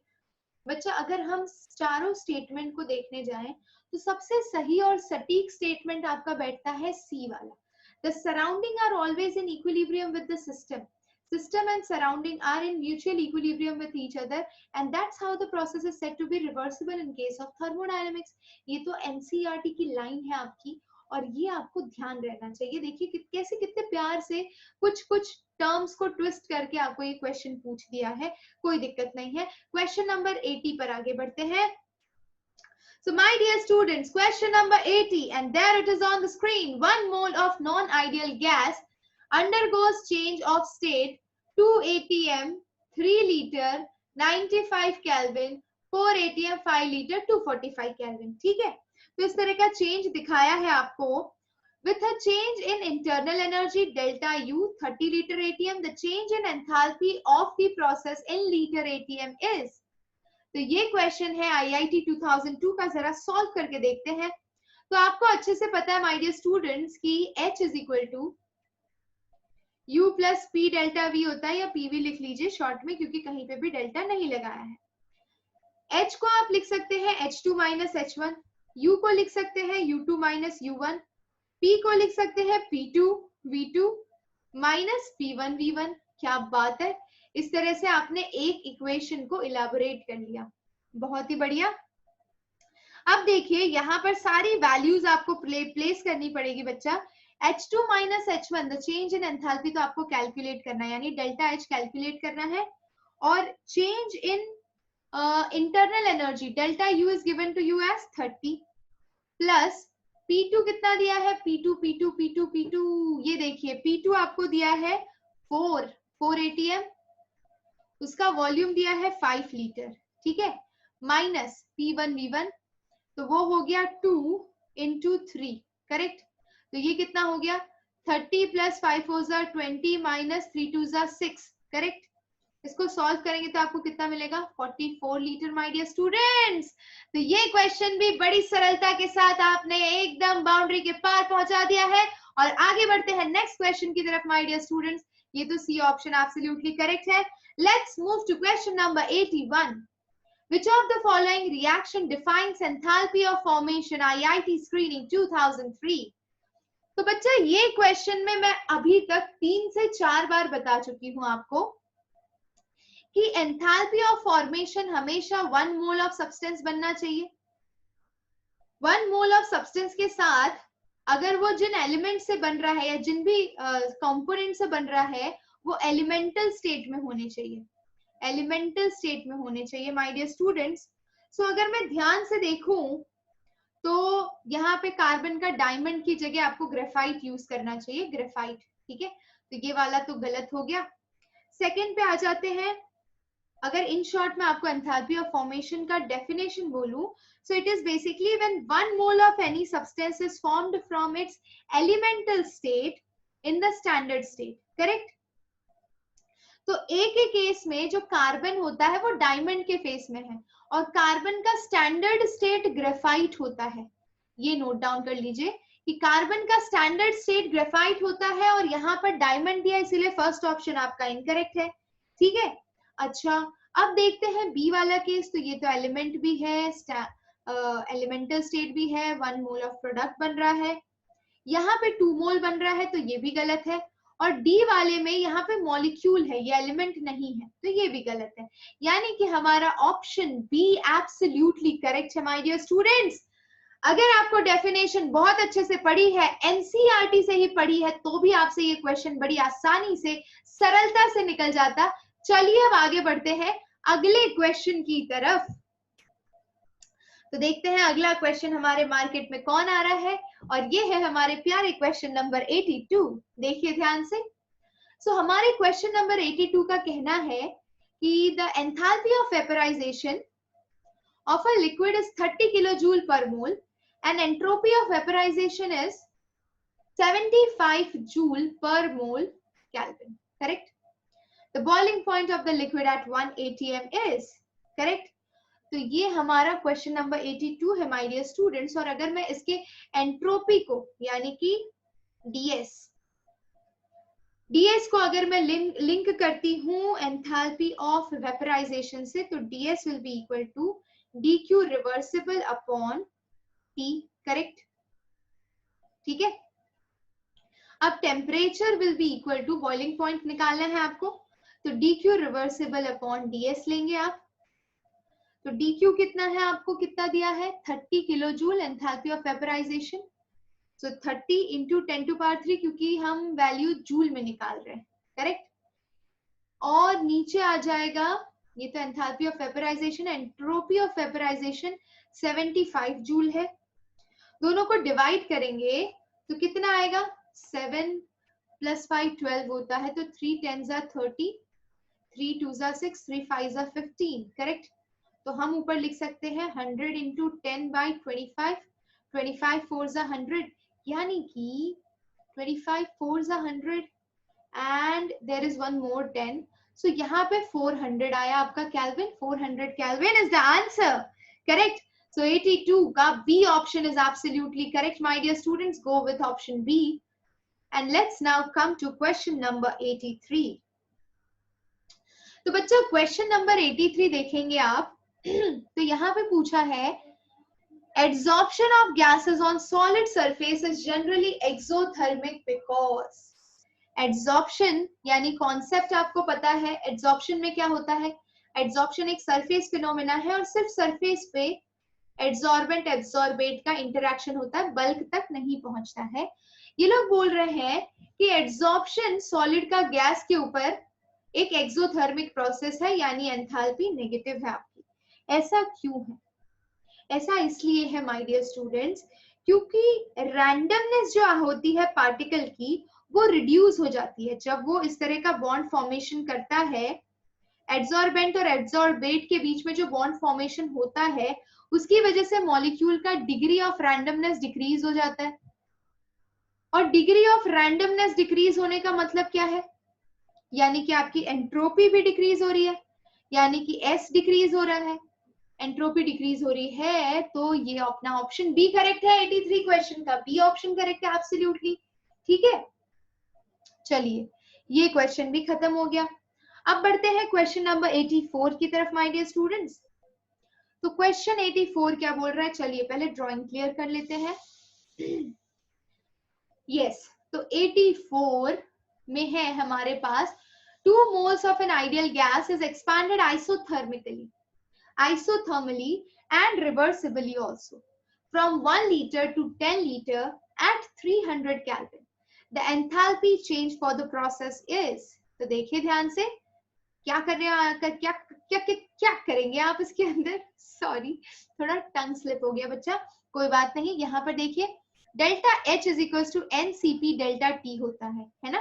बच्चा अगर हम चारों स्टेटमेंट को देखने जाएं तो सबसे सही और सटीक स्टेटमेंट आपका बैठता है सी वाला, the surrounding are always in equilibrium with the system. System and surrounding are in mutual equilibrium with each other, and that's how the process is said to be reversible in case of thermodynamics. ये तो NCERT की line है आपकी, और ये आपको ध्यान रहना चाहिए। देखिए कैसे कितने प्यार से कुछ टर्म्स को ट्विस्ट करके आपको ये क्वेश्चन पूछ दिया है, कोई दिक्कत नहीं है। क्वेश्चन नंबर 80 पर आगे बढ़ते हैं। So my dear students, question number 80, and there it is on the screen. 1 mole of non-ideal gas undergoes change of state 2 atm 3 liter 95 Kelvin 4 atm 5 liter 245 Kelvin, ठीक है। तो इस तरह का चेंज दिखाया है आपको। With a change in internal energy delta U 30 liter atm, the change in enthalpy of the process in liter atm is। तो ये क्वेश्चन है IIT 2002 का, जरा सॉल्व करके देखते हैं। तो आपको अच्छे से पता है माय डियर स्टूडेंट्स की H is equal to U plus P delta V होता है, या PV लिख लीजिए शॉर्ट में, क्योंकि कहीं पे भी डेल्टा नहीं लगाया है। H को आप लिख सकते हैं H2 माइनस H1, U को लिख सकते हैं U2 माइनस U1, P को लिख सकते हैं P2 V2 minus P1 V1। क्या बात है, इस तरह से आपने एक इक्वेशन को इलेबोरेट कर लिया, बहुत ही बढ़िया। अब देखिए यहाँ पर सारी वैल्यूज आपको प्लेस करनी पड़ेगी बच्चा। H2 minus H1, the change in enthalpy तो आपको कैलकुलेट करना है, यानी डेल्टा H कैलकुलेट करना है, और change in internal energy delta U is given to you as 30 plus P2 कितना दिया है, P2 ये देखिए P2 आपको दिया है 4 ATM, उसका वॉल्यूम दिया है 5 लीटर, ठीक है, माइनस P1 V1, तो वो हो गया 2 into 3, करेक्ट। तो ये कितना हो गया 30 plus 5 4 jar 20 minus 3 2 jar 6, correct. इसको सॉल्व करेंगे तो आपको कितना मिलेगा 44 लीटर माय डियर स्टूडेंट्स। तो ये क्वेश्चन भी बड़ी सरलता के साथ आपने एकदम बाउंड्री के पार पहुंचा दिया है। और आगे बढ़ते हैं नेक्स्ट क्वेश्चन की तरफ माय डियर स्टूडेंट्स। ये तो सी ऑप्शन एब्सोल्युटली करेक्ट है। Let's move to question number 81। Which of the following reaction defines enthalpy of formation? IIT screening 2003। तो बच्चा ये क्वेश्चन में मैं अभी तक 3 से 4 बार बता चुकी हूं आपको कि एंथैल्पी ऑफ फॉर्मेशन हमेशा 1 मोल ऑफ सब्सटेंस बनना चाहिए। 1 मोल ऑफ सब्सटेंस के साथ अगर वो जिन एलिमेंट से बन रहा है या जिन भी कंपोनेंट से बन रहा है वो एलिमेंटल स्टेट में होने चाहिए, एलिमेंटल स्टेट में होने चाहिए माय डियर स्टूडेंट्स। सो अगर मैं ध्यान से देखूं तो यहाँ पे कार्बन का डायमंड की जगह आपको ग्रेफाइट यूज करना चाहिए, ग्रेफाइट, ठीक है। तो ये वाला तो गलत हो गया। सेकंड पे आ जाते हैं। अगर इन शॉर्ट में आपको एंथैल्पी ऑफ फॉर्मेशन का डेफिनेशन बोलूं, so it is basically when 1 mole of any substance is formed from its elemental state in the standard state, correct. तो ए के केस में जो कार्बन होता है वो डायमंड के फेस में है और कार्बन का स्टैंडर्ड स्टेट ग्रेफाइट होता है। ये नोट डाउन कर लीजिए कि कार्बन का स्टैंडर्ड स्टेट ग्रेफाइट होता है और यहाँ पर डायमंड दिया, इसीलिए फर्स्ट ऑप्शन आपका इनकरेक्ट है, ठीक है। अच्छा, अब देखते हैं बी वाला केस। तो ये तो एलिमेंट भी है, एलिमेंटल स्टेट भी है, 1 मोल ऑफ प्रोडक्ट बन रहा है, यहाँ पे 2 मोल बन रहा है, तो ये भी गलत है। और डी वाले में यहाँ पे मॉलिक्यूल है, ये एलिमेंट नहीं है, तो ये भी गलत है। यानी कि हमारा ऑप्शन बी एब्सोल्युटली करेक्ट है माय डियर स्टूडेंट्स। अगर आपको डेफिनेशन बहुत अच्छे से पढ़ी है, एनसीईआरटी से ही पढ़ी है, तो भी आपसे ये क्वेश्चन बड़ी आसानी से सरलता से निकल जाता। चलिए अब आगे बढ़ते हैं अगले क्वेश्चन की तरफ। तो देखते हैं अगला क्वेश्चन हमारे मार्केट में कौन आ रहा है, और ये है हमारे प्यारे क्वेश्चन नंबर 82। देखिए ध्यान से। सो हमारे क्वेश्चन नंबर 82 का कहना है कि the enthalpy of vaporisation of a liquid is 30 kilojoule per mole and entropy of vaporisation is 75 joule per mole kelvin, correct. The boiling point of the liquid at 1 atm is, correct. तो ये हमारा question number 82 है my dear students. और अगर मैं इसके entropy को यानी कि डीएस को अगर मैं लिंक करती हूं एंथैल्पी ऑफ वेपराइजेशन से, तो DS will be equal to DQ reversible upon T, correct, ठीक है। अब temperature will be equal to, boiling point निकालना है आपको, तो डीक्यू रिवर्सिबल अपॉन डीएस लेंगे आप। तो dq कितना है, आपको कितना दिया है 30 kilo joule enthalpy of vaporization. So 30 into 10 to power 3, क्योंकि हम वैल्यू जूल में निकाल रहे हैं, करेक्ट। और नीचे आ जाएगा, ये तो enthalpy of vaporization, entropy of vaporization 75 joule है। दोनों को डिवाइड करेंगे तो कितना आएगा, 7 प्लस 5 12 होता है, तो 3 10 30, 3 2 6, 3 5 15, करेक्ट। तो हम ऊपर लिख सकते हैं 100 इंटू 10 बाई 25, 25 4 100, यानी कि 25 4 100 and there is one more 10, सो यहाँ पे 400 आया आपका kelvin. 400 kelvin is the answer, correct. So 82 का B option is absolutely correct my dear students. Go with option B and let's now come to question number 83। तो बच्चों question number 83 देखेंगे आप, तो यहाँ पे पूछा है adsorption of gases on solid surface is generally exothermic because. Adsorption यानी कॉन्सेप्ट आपको पता है, एड्सॉर्प्शन में क्या होता है, एड्सॉर्प्शन एक सरफेस फिनोमेना है और सिर्फ सरफेस पे एड्सॉर्बेंट एब्सॉर्बेट का इंटरेक्शन होता है, बल्क तक नहीं पहुंचता है। ये लोग बोल रहे हैं कि एड्सॉर्प्शन सॉलिड का गैस के ऊपर एक एक्सोथर्मिक प्रोसेस है, यानी एंथैल्पी नेगेटिव है आपकी। ऐसा क्यों है? ऐसा इसलिए है माय डियर स्टूडेंट्स, क्योंकि रैंडमनेस जो होती है पार्टिकल की वो रिड्यूस हो जाती है जब वो इस तरह का बॉन्ड फॉर्मेशन करता है। एड्सॉर्बेंट और एड्सॉर्बेट के बीच में जो बॉन्ड फॉर्मेशन होता है उसकी वजह से मॉलिक्यूल का डिग्री ऑफ रैंडमनेस डिक्रीज हो जाता है। और डिग्री ऑफ रैंडमनेस डिक्रीज होने का मतलब क्या है? यानी कि आपकी एंट्रोपी भी डिक्रीज हो रही है, यानी कि एस डिक्रीज हो रहा है, एंट्रोपी डिक्रीज हो रही है। तो ये अपना ऑप्शन बी करेक्ट है 83 क्वेश्चन का, बी ऑप्शन करेक्ट है एब्सोल्युटली। ठीक है, चलिए ये क्वेश्चन भी खत्म हो गया। अब बढ़ते हैं क्वेश्चन नंबर 84 की तरफ माय डियर स्टूडेंट्स। तो क्वेश्चन 84 क्या बोल रहा है, चलिए पहले ड्राइंग क्लियर कर लेते हैं। यस, तो 84 में है हमारे पास 2 moles of an ideal gas is expanded isothermically and reversibly also from 1 liter to 10 liter at 300 Kelvin. The enthalpy change for the process is, तो देखिए ध्यान से क्या कर रहे हैं, क्या क्या क्या, क्या करेंगे आप इसके अंदर। सॉरी, थोड़ा टंग स्लिप हो गया बच्चा, कोई बात नहीं। यहाँ पर देखिए delta H is equal to NCP delta T होता है ना,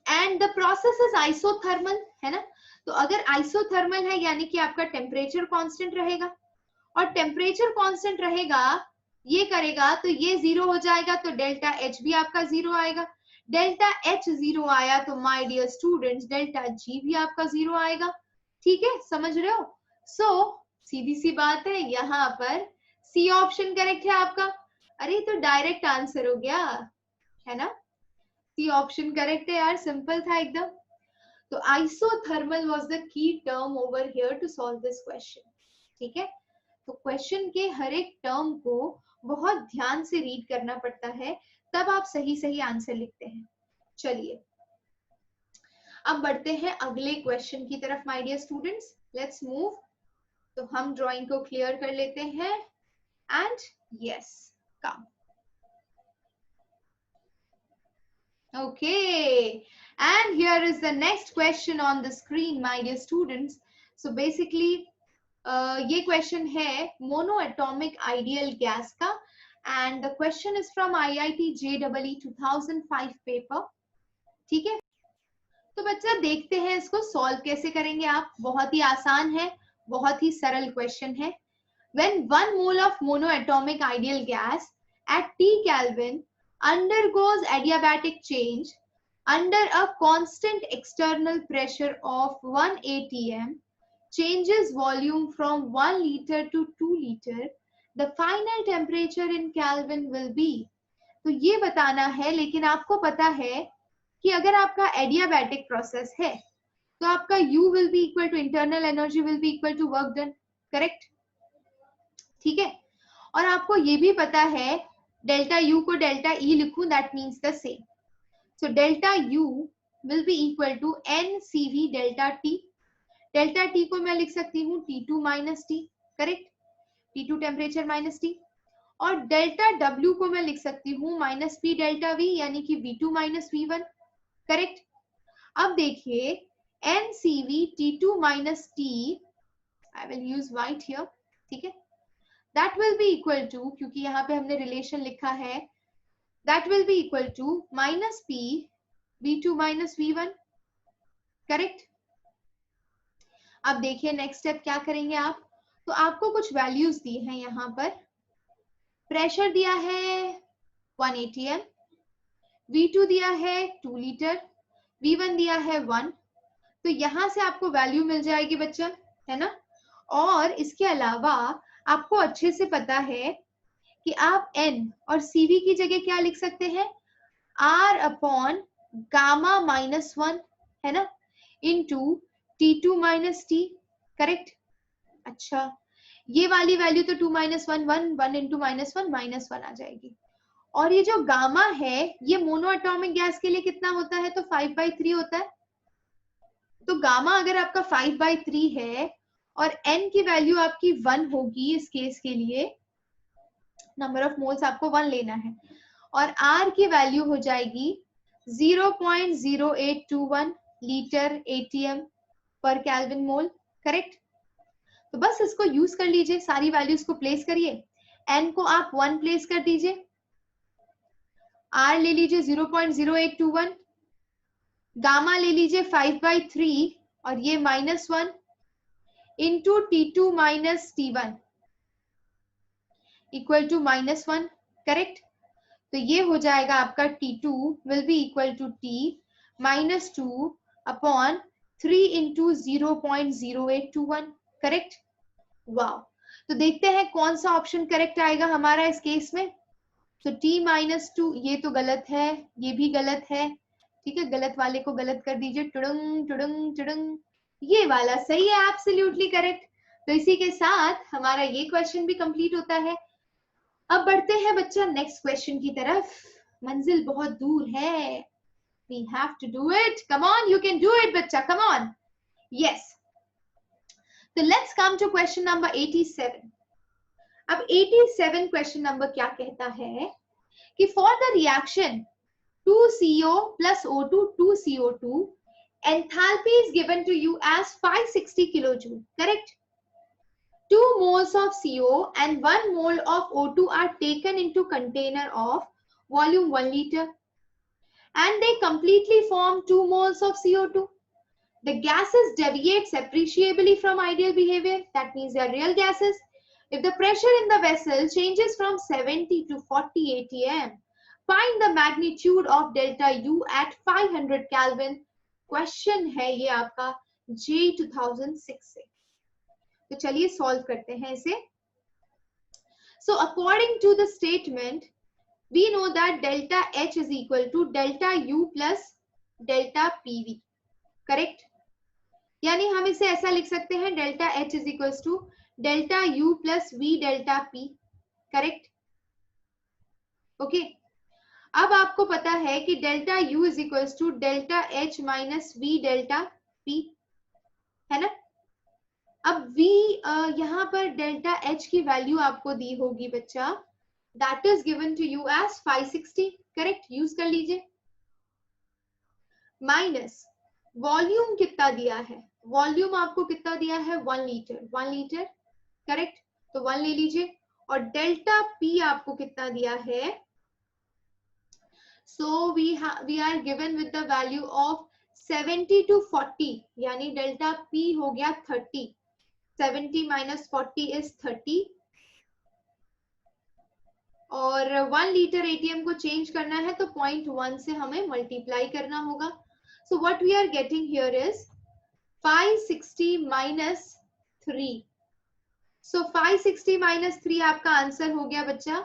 and the process is isothermal, है ना। तो अगर आइसोथर्मल है यानी कि आपका टेम्परेचर कांस्टेंट रहेगा, और टेम्परेचर कांस्टेंट रहेगा ये करेगा तो ये 0 हो जाएगा, तो डेल्टा H भी आपका 0 आएगा। डेल्टा H 0 आया तो my dear students delta G भी आपका 0 आएगा। ठीक है, समझ रहे हो? सो सीधी सी बात है, यहाँ पर सी ऑप्शन करेक्ट है आपका। अरे तो डायरेक्ट आंसर हो गया, है ना। सी ऑप्शन करेक्ट है यार, सिंपल था एकदम। तो isothermal was the key term over here to solve this question. ठीक है, तो क्वेश्चन के हर एक टर्म को बहुत ध्यान से रीड करना पड़ता है, तब आप सही सही आंसर लिखते हैं। चलिए अब बढ़ते हैं अगले क्वेश्चन की तरफ my dear students, let's move. तो हम ड्राइंग को क्लियर कर लेते हैं and yes come. Okay, and here is the next question on the screen, my dear students. So basically, ये question है monoatomic ideal gas का, and the question is from IIT JEE 2005 paper. ठीक है, तो बच्चा देखते हैं इसको सॉल्व कैसे करेंगे आप। बहुत ही आसान है, बहुत ही सरल क्वेश्चन है। When 1 mole of monoatomic ideal gas at T Kelvin undergoes adiabatic change under a constant external pressure of 1 atm, changes volume from 1 liter to 2 liter, the final temperature in Kelvin will be। तो ये बताना है, लेकिन आपको पता है कि अगर आपका एडियाबैटिक प्रोसेस है तो आपका U will be equal to internal energy will be equal to work done, करेक्ट। ठीक है, और आपको ये भी पता है डेल्टा U को डेल्टा E लिखूं, that means the same. So delta U will be equal to NCV delta T। Delta T को मैं लिख सकती हूँ T2 minus T, correct, T2 temperature minus T। और डेल्टा W को मैं लिख सकती हूँ माइनस P डेल्टा V, यानी कि V2 माइनस V1, करेक्ट। अब देखिए NCV T2 minus T, I will use white here, ठीक है, that will be equal to, क्योंकि यहाँ पे हमने रिलेशन लिखा है, that will be equal to minus P V2 minus V1, correct. अब देखिए नेक्स्ट स्टेप क्या करेंगे आप। तो आपको कुछ वैल्यूज दी हैं यहाँ पर, प्रेशर दिया है 1 atm, V2 दिया है 2 लीटर, V1 दिया है 1। तो यहाँ से आपको वैल्यू मिल जाएगी बच्चा, है ना। और इसके अलावा आपको अच्छे से पता है कि आप N और CV की जगह क्या लिख सकते हैं, R अपॉन गामा माइनस 1, है ना, into T2 minus T, correct. अच्छा, ये वाली वैल्यू तो 2 माइनस 1 1, 1 इंटू माइनस 1 माइनस 1 आ जाएगी। और ये जो गामा है ये मोनोएटॉमिक गैस के लिए कितना होता है, तो 5/3 होता है। तो गामा अगर आपका 5/3 है और N की वैल्यू आपकी 1 होगी, इस केस के लिए नंबर ऑफ मोल्स आपको 1 लेना है, और R की वैल्यू हो जाएगी 0.0821 लीटर ATM पर केल्विन मोल, करेक्ट। तो बस इसको यूज कर लीजिए, सारी वैल्यूज को प्लेस करिए। n को आप 1 प्लेस कर दीजिए, r ले लीजिए 0.0821, गामा ले लीजिए 5/3 और ये -1 into T2 minus T1 equal to -1, correct. तो ये हो जाएगा आपका T2 will be equal to T -2 upon 3 into 0.0821, correct. Wow, तो देखते हैं कौन सा ऑप्शन करेक्ट आएगा हमारा इस केस में। तो T -2 ये तो गलत है, ये भी गलत है, ठीक है, गलत वाले को गलत कर दीजिए, टुडंग टुडंग टुडंग, ये वाला सही है, एब्सोल्युटली करेक्ट। तो इसी के साथ हमारा ये क्वेश्चन भी कंप्लीट होता है। अब बढ़ते हैं बच्चा नेक्स्ट क्वेश्चन की तरफ, मंजिल बहुत दूर है, we have to do it, come on, you can do it बच्चा, come on, yes। तो let's come to question number 87। अब 87 क्वेश्चन नंबर क्या कहता है कि for the reaction 2CO plus O2 2CO2 enthalpy is given to you as 560 kilojoule, correct। 2 moles of CO and 1 mole of O2 are taken into container of volume 1 liter and they completely form 2 moles of CO2. The gases deviate appreciably from ideal behavior, that means they are real gases. If the pressure in the vessel changes from 70 to 40 atm, find the magnitude of delta U at 500 Kelvin. Question है ये आपका J 2006 से। तो चलिए solve करते हैं इसे। So according to the statement, we know that delta H is equal to delta U plus delta PV, correct? यानी हम इसे ऐसा लिख सकते हैं delta H is equals to delta U plus V delta P, correct. Okay, अब आपको पता है कि delta U is equals to delta H minus V delta P, है ना। अब V यहाँ पर डेल्टा H की वैल्यू आपको दी होगी बच्चा, that is given to you as 560, correct, use कर लीजिए। माइनस वॉल्यूम कितना दिया है, वॉल्यूम आपको कितना दिया है 1 लीटर, 1 लीटर, करेक्ट, तो 1 ले लीजिए। और डेल्टा P आपको कितना दिया है, so we are given with the value of 70 to 40, यानी डेल्टा P हो गया 30, 70 माइनस 40 इज 30, और 1 लीटर एटीएम को चेंज करना है तो 0.1 से हमें मल्टीप्लाई करना होगा। So what we are getting here is 560 minus 3. So 560 minus 3 आपका आंसर हो गया बच्चा,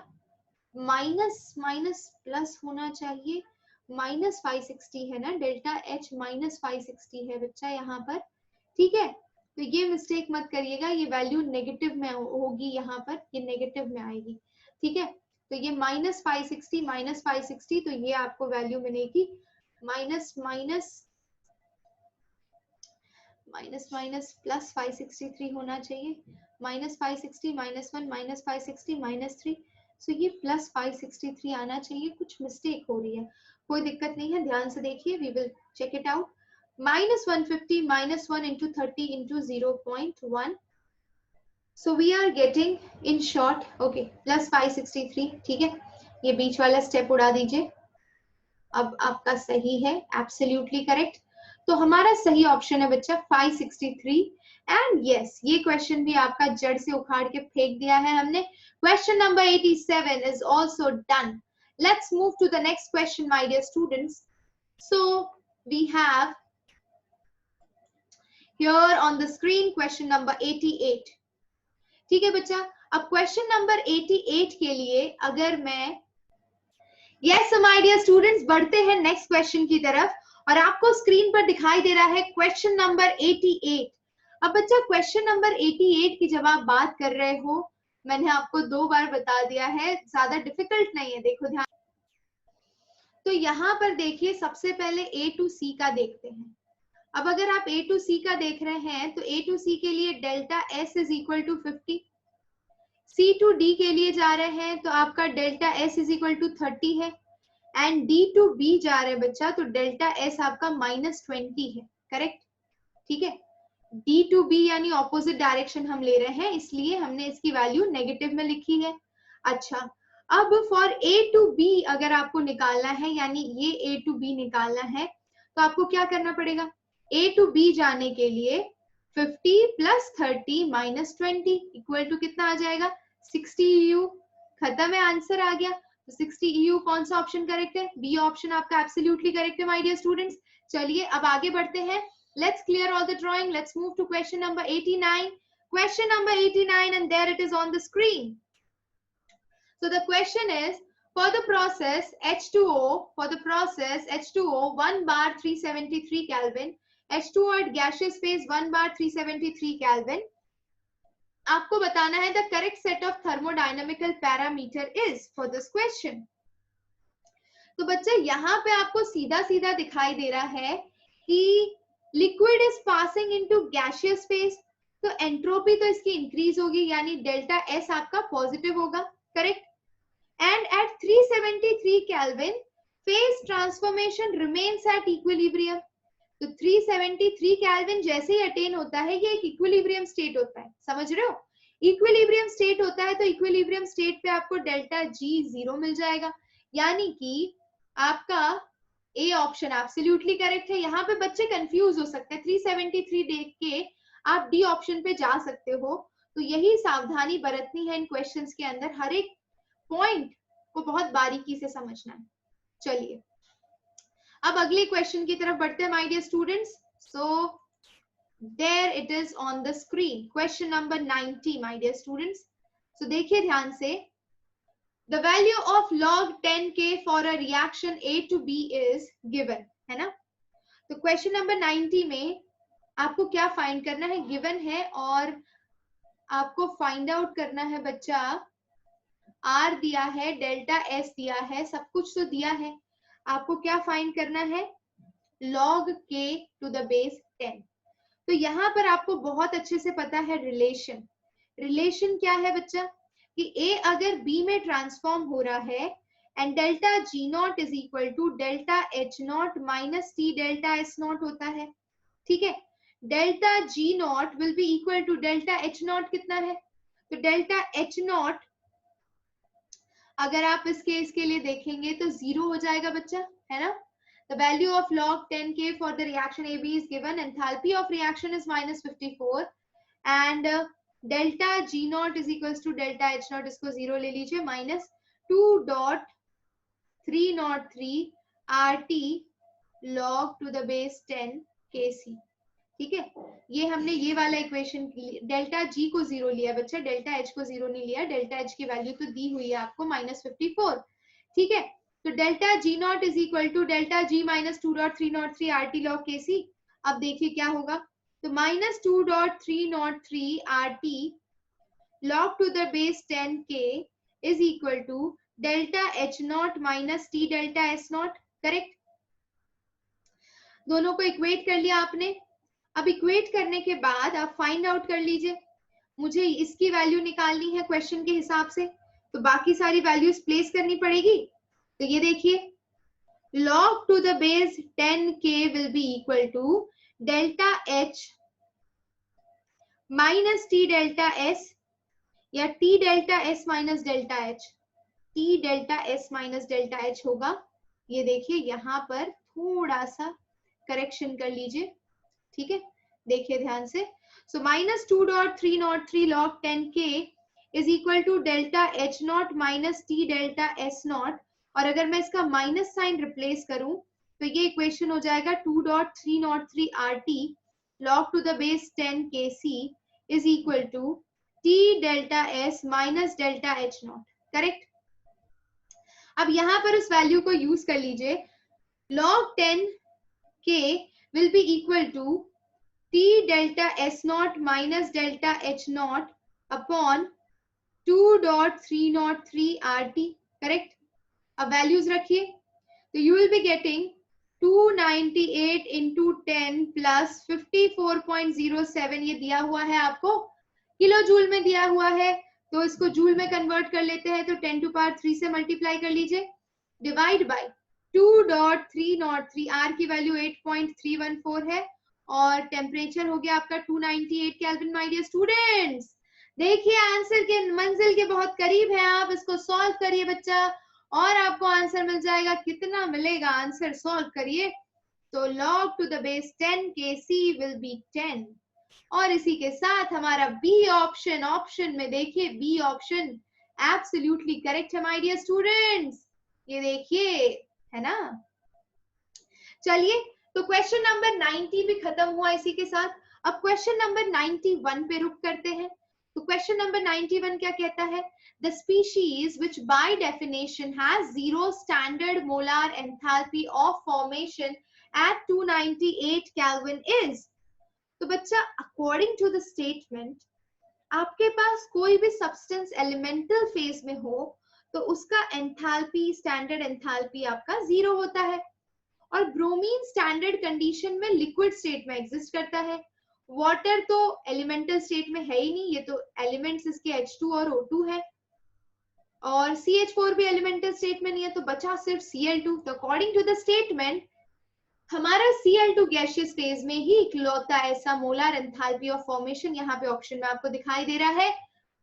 माइनस माइनस प्लस होना चाहिए, माइनस 560 है ना, डेल्टा H माइनस 560 है बच्चा यहाँ पर, ठीक है। तो ये मिस्टेक मत करिएगा, ये वैल्यू नेगेटिव में होगी, यहाँ पर ये नेगेटिव में आएगी, ठीक है। तो ये माइनस 560, तो ये आपको वैल्यू मिलेगी minus minus minus minus plus 563 होना चाहिए, माइनस 560 माइनस 1 माइनस 560 माइनस 3, सो ये प्लस 563 आना चाहिए। कुछ मिस्टेक हो रही है, कोई दिक्कत नहीं है, ध्यान से देखिए, we will check it out. Minus 150 minus 1 into 30 into 0.1, so we are getting in short, okay, plus 563, ठीक है। ये बीच वाला स्टेप उड़ा दीजिए, अब आपका सही है, एब्सोल्युटली करेक्ट। तो हमारा सही ऑप्शन है बच्चा 563, एंड यस, ये क्वेश्चन भी आपका जड़ से उखाड़ के फेंक दिया है हमने। Question number 87 is also done. Let's move to the next question my dear students. So we have here on the screen question number 88, ठीक है बच्चा। अब क्वेश्चन नंबर 88 के लिए अगर मैं, यस माय डियर स्टूडेंट्स, बढ़ते हैं नेक्स्ट क्वेश्चन की तरफ, और आपको स्क्रीन पर दिखाई दे रहा है क्वेश्चन नंबर 88। अब बच्चा क्वेश्चन नंबर 88 की जब आप बात कर रहे हो, मैंने आपको 2 बार बता दिया है, ज्यादा डिफिकल्ट नहीं है, देखो ध्यान। तो यहाँ पर देखिए, सबसे पहले A to C का देखते हैं। अब अगर आप A to C का देख रहे हैं तो A to C के लिए delta S is equal to 50, C to D के लिए जा रहे हैं तो आपका delta S is equal to 30 है, एंड D to B जा रहे हैं बच्चा तो डेल्टा S आपका -20 है, करेक्ट, ठीक है। डी टू बी यानी ऑपोजिट डायरेक्शन हम ले रहे हैं, इसलिए हमने इसकी वैल्यू नेगेटिव में लिखी है। अच्छा, अब फॉर ए टू बी अगर आपको निकालना है, यानी ये ए टू बी निकालना है, तो आपको क्या करना पड़ेगा? ए टू बी जाने के लिए 50 प्लस 30 माइनस 20 इक्वल टू कितना आ जाएगा? 60 EU। खत्म है, आंसर आ गया। तो 60 EU कौन सा ऑप्शन करेक्ट है? बी ऑप्शन आपका एब्सोल्युटली करेक्ट है माय डियर स्टूडेंट्स। चलिए अब आगे बढ़ते हैं। Let's clear all the drawing. Let's move to question number 89. Question number 89, and there it is on the screen. So the question is, for the process H2O 1 bar 373 Kelvin, H2O at gaseous phase 1 bar 373 Kelvin. आपको बताना है the correct set of thermodynamical parameter is for this question. तो बच्चे यहाँ पे आपको सीधा सीधा दिखाई दे रहा है कि liquid is passing into gaseous phase, तो एंट्रोपी तो इसकी इंक्रीज होगी, यानी डेल्टा एस आपका पॉजिटिव होगा, correct. And at 373 kelvin phase transformation remains at equilibrium. तो 373 केल्विन जैसे ही अटेन होता है, ये एक इक्विलिब्रियम स्टेट होता है, समझ रहे हो? इक्विलिब्रियम स्टेट होता है, तो इक्विलिब्रियम स्टेट पे आपको डेल्टा जी 0 मिल जाएगा, यानी कि आपका ए ऑप्शन एब्सोल्युटली करेक्ट है। यहाँ पे बच्चे कंफ्यूज हो सकते हैं, 373 देख के आप डी ऑप्शन पे जा सकते हो, तो यही सावधानी बरतनी है इन क्वेश्चंस के अंदर, हर एक पॉइंट को बहुत बारीकी से समझना है। चलिए अब अगले क्वेश्चन की तरफ बढ़ते हैं my dear students. So there it is on the screen, question number 90 my dear students. So देखिए ध्यान से, the value of log 10k for a reaction A to B is given, है ना? तो क्वेश्चन नंबर 90 में आपको क्या find करना है? गिवन है और आपको फाइंड आउट करना है बच्चा, R दिया है, डेल्टा S दिया है, सब कुछ तो दिया है, आपको क्या फाइंड करना है? log k to the base 10। तो यहाँ पर आपको बहुत अच्छे से पता है रिलेशन क्या है बच्चा, कि A अगर B में ट्रांसफॉर्म हो रहा है and delta G not is equal to delta H not minus T delta S not होता है, ठीक है? Delta G not will be equal to delta H not कितना है? तो डेल्टा H नॉट अगर आप इसके लिए देखेंगे तो 0 हो जाएगा बच्चा, है ना? The value of log 10k for the reaction AB is given. Enthalpy of reaction is minus 54 and delta G not is equal to delta H not, इसको 0 ले लीजिए, minus 2.303 RT log to the base 10 Kc, ठीक है? ये हमने ये वाला equation, delta G को 0 लिया बच्चा, डेल्टा H को 0 नहीं लिया, डेल्टा H की वैल्यू तो दी हुई है आपको माइनस 54, ठीक है? तो delta G not is equal to delta G minus 2.303 RT log Kc। अब देखिए क्या होगा, तो minus 2.303 RT log to the base 10k is equal to delta H not minus T delta S not, correct? दोनों को equate कर लिया आपने। अब इक्वेट करने के बाद आप फाइंड आउट कर लीजिए, मुझे इसकी वैल्यू निकालनी है क्वेश्चन के हिसाब से, तो बाकी सारी वैल्यूज प्लेस करनी पड़ेगी। तो ये देखिए, log to the base 10k will be equal to delta H minus T delta S या T delta S minus delta H, T delta S minus delta H होगा। ये देखिए यहाँ पर थोड़ा सा करेक्शन कर लीजिए, ठीक है? देखिए ध्यान से, so minus 2.303 log 10k is equal to delta H not minus T delta S not, और अगर मैं इसका माइनस साइन रिप्लेस करूं तो ये इक्वेशन हो जाएगा 2.303 RT log to the base 10 Kc is equal to T delta S minus delta H not, correct? अब यहाँ पर उस वैल्यू को यूज कर लीजिए, log 10k will be equal to T delta S not minus delta H not upon 2.303 RT, correct? अब values रखिए, तो you will be getting 298 into 10 plus 54.07, ये दिया हुआ है आपको, किलो जूल में दिया हुआ है, तो इसको जूल में कन्वर्ट कर लेते हैं, तो 10 to power 3 से मल्टीप्लाई कर लीजिए, डिवाइड बाय 2.303, R की वैल्यू 8.314 है और टेम्परेचर हो गया आपका 298 केल्विन माय डियर स्टूडेंट्स। देखिए आंसर के मंजिल के बहुत करीब है आप, इसको सॉल्व करिए बच्चा और आपको आंसर मिल जाएगा। कितना मिलेगा? आंसर सॉल्व करिए तो log to the base 10 Kc will be 10 और इसी के साथ हमारा बी ऑप्शन में देखिए बी ऑप्शन एब्सोल्युटली करेक्ट है माय डियर स्टूडेंट्स। ये देखिए है ना। चलिए तो क्वेश्चन नंबर 90 भी खत्म हुआ इसी के साथ। अब क्वेश्चन नंबर 91 पे रुक करते हैं। तो क्वेश्चन नंबर 91 क्या कहता है? The species which by definition has zero standard molar enthalpy of formation at 298 kelvin is. तो बच्चा अकॉर्डिंग टू द स्टेटमेंट आपके पास कोई भी सब्सटेंस एलिमेंटल फेज में हो तो उसका एंथैल्पी स्टैंडर्ड एंथैल्पी आपका जीरो होता है और ब्रोमीन स्टैंडर्ड कंडीशन में लिक्विड स्टेट में एग्जिस्ट करता है। वाटर तो एलिमेंटल स्टेट में है ही नहीं, ये तो एलिमेंट्स इसके H2 और O2 है और CH4 भी एलिमेंटल स्टेट में नहीं है, तो बचा सिर्फ Cl2। तो अकॉर्डिंग टू द स्टेटमेंट हमारा Cl2 गैसियस फेज में ही इकलौता ऐसा मोलर एंथैल्पी ऑफ फॉर्मेशन यहाँ पे ऑप्शन में आपको दिखाई दे रहा है।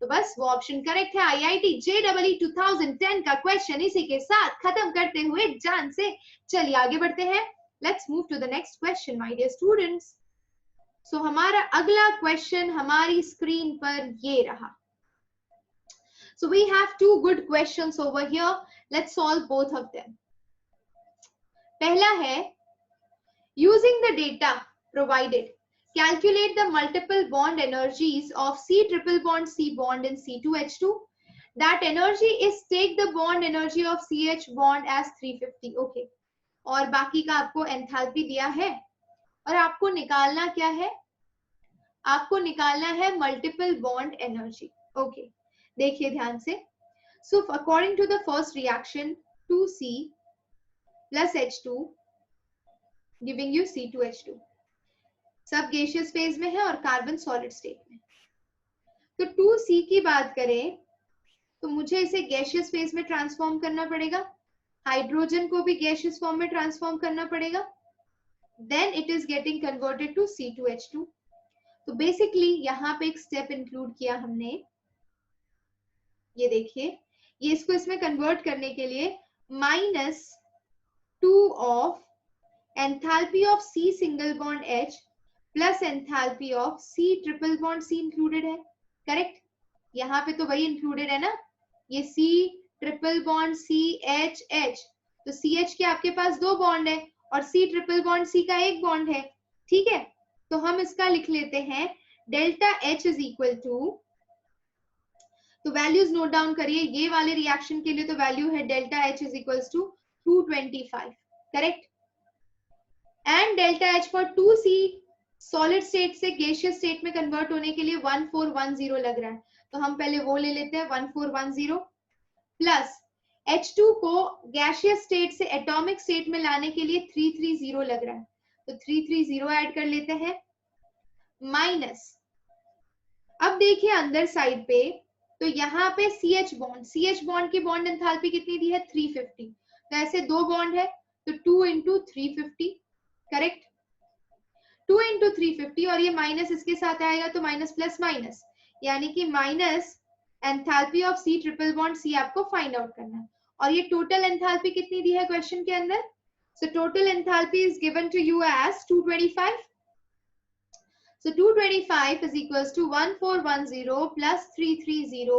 तो बस वो ऑप्शन करेक्ट है। IIT JEE 2010 का क्वेश्चन इसी के साथ खत्म करते हुए जान से चलिए आगे बढ़ते हैं। Let's move to the next question my dear students. So हमारा अगला क्वेश्चन हमारी स्क्रीन पर ये रहा। So we have two good questions over here. Let's solve both of them. पहला है using the data provided, calculate the multiple bond energies of C triple bond C bond in C2H2. That energy is take the bond energy of CH bond as 350. Okay. और बाकी का आपको enthalpy दिया है और आपको निकालना क्या है? आपको निकालना है मल्टीपल बॉन्ड एनर्जी। ओके, देखिए ध्यान से। So according to the first reaction 2C plus H2 giving you C2H2, सब गैसियस फेज में है और कार्बन सॉलिड स्टेट में। तो 2C की बात करें तो मुझे इसे गैसियस फेज में ट्रांसफॉर्म करना पड़ेगा, हाइड्रोजन को भी गैसियस फॉर्म में ट्रांसफॉर्म करना पड़ेगा, then it is getting converted to C2H2। तो बेसिकली यहाँ पे एक स्टेप इंक्लूड किया हमने, ये देखिए, ये इसको इसमें कन्वर्ट करने के लिए -2 of enthalpy of C single bond H plus enthalpy of C triple bond C included है। करेक्ट, यहाँ पे तो वही इंक्लूडेड है ना, ये C triple bond C H H, तो CH के आपके पास 2 बॉन्ड है और C ट्रिपल बॉन्ड C का 1 बॉन्ड है। ठीक है, तो हम इसका लिख लेते हैं delta H is equal to, तो वैल्यूज नोट डाउन करिए, ये वाले रिएक्शन के लिए तो वैल्यू है delta H is equal to 225। Correct, and delta H for 2C solid state से गैसियस स्टेट में कन्वर्ट होने के लिए 1410 लग रहा है, तो हम पहले वो ले लेते हैं 1410 प्लस H2 को गैसियस स्टेट से एटॉमिक स्टेट में लाने के लिए 330 लग रहा है, तो 330 ऐड कर लेते हैं, माइनस, अब देखिए अंदर साइड पे, तो यहाँ पे CH बॉन्ड की बॉन्ड एंथैल्पी कितनी दी है 350, तो ऐसे 2 बॉन्ड है तो 2 इंटू 350। करेक्ट, 2 इंटू 350 और ये माइनस इसके साथ आएगा तो माइनस प्लस माइनस, यानी कि minus enthalpy of C triple bond C आपको फाइंड आउट करना है। और ये टोटल एंथैल्पी कितनी दी है क्वेश्चन के अंदर? So total enthalpy is given to you as 225. So 225 is equals to 1410 plus 330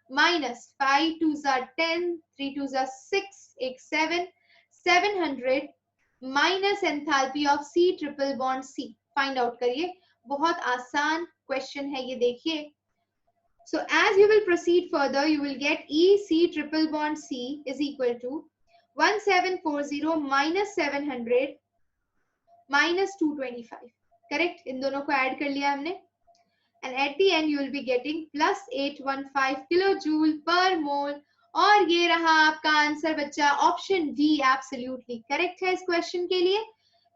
minus 5 2s are 10, 3 2s are 6, 8 7, 700 minus enthalpy of C triple bond C find out करिए। बहुत आसान क्वेश्चन है ये, देखिए। So as you will proceed further, you will get E C triple bond C is equal to 1740 minus 700 minus 225। Correct, इन दोनों को add कर लिया हमने, and at the end you will be getting plus 815 kilo joule per mole, और ये रहा आपका आंसर बच्चा, ऑप्शन डी एब्सोल्युटली करेक्ट है इस क्वेश्चन के लिए।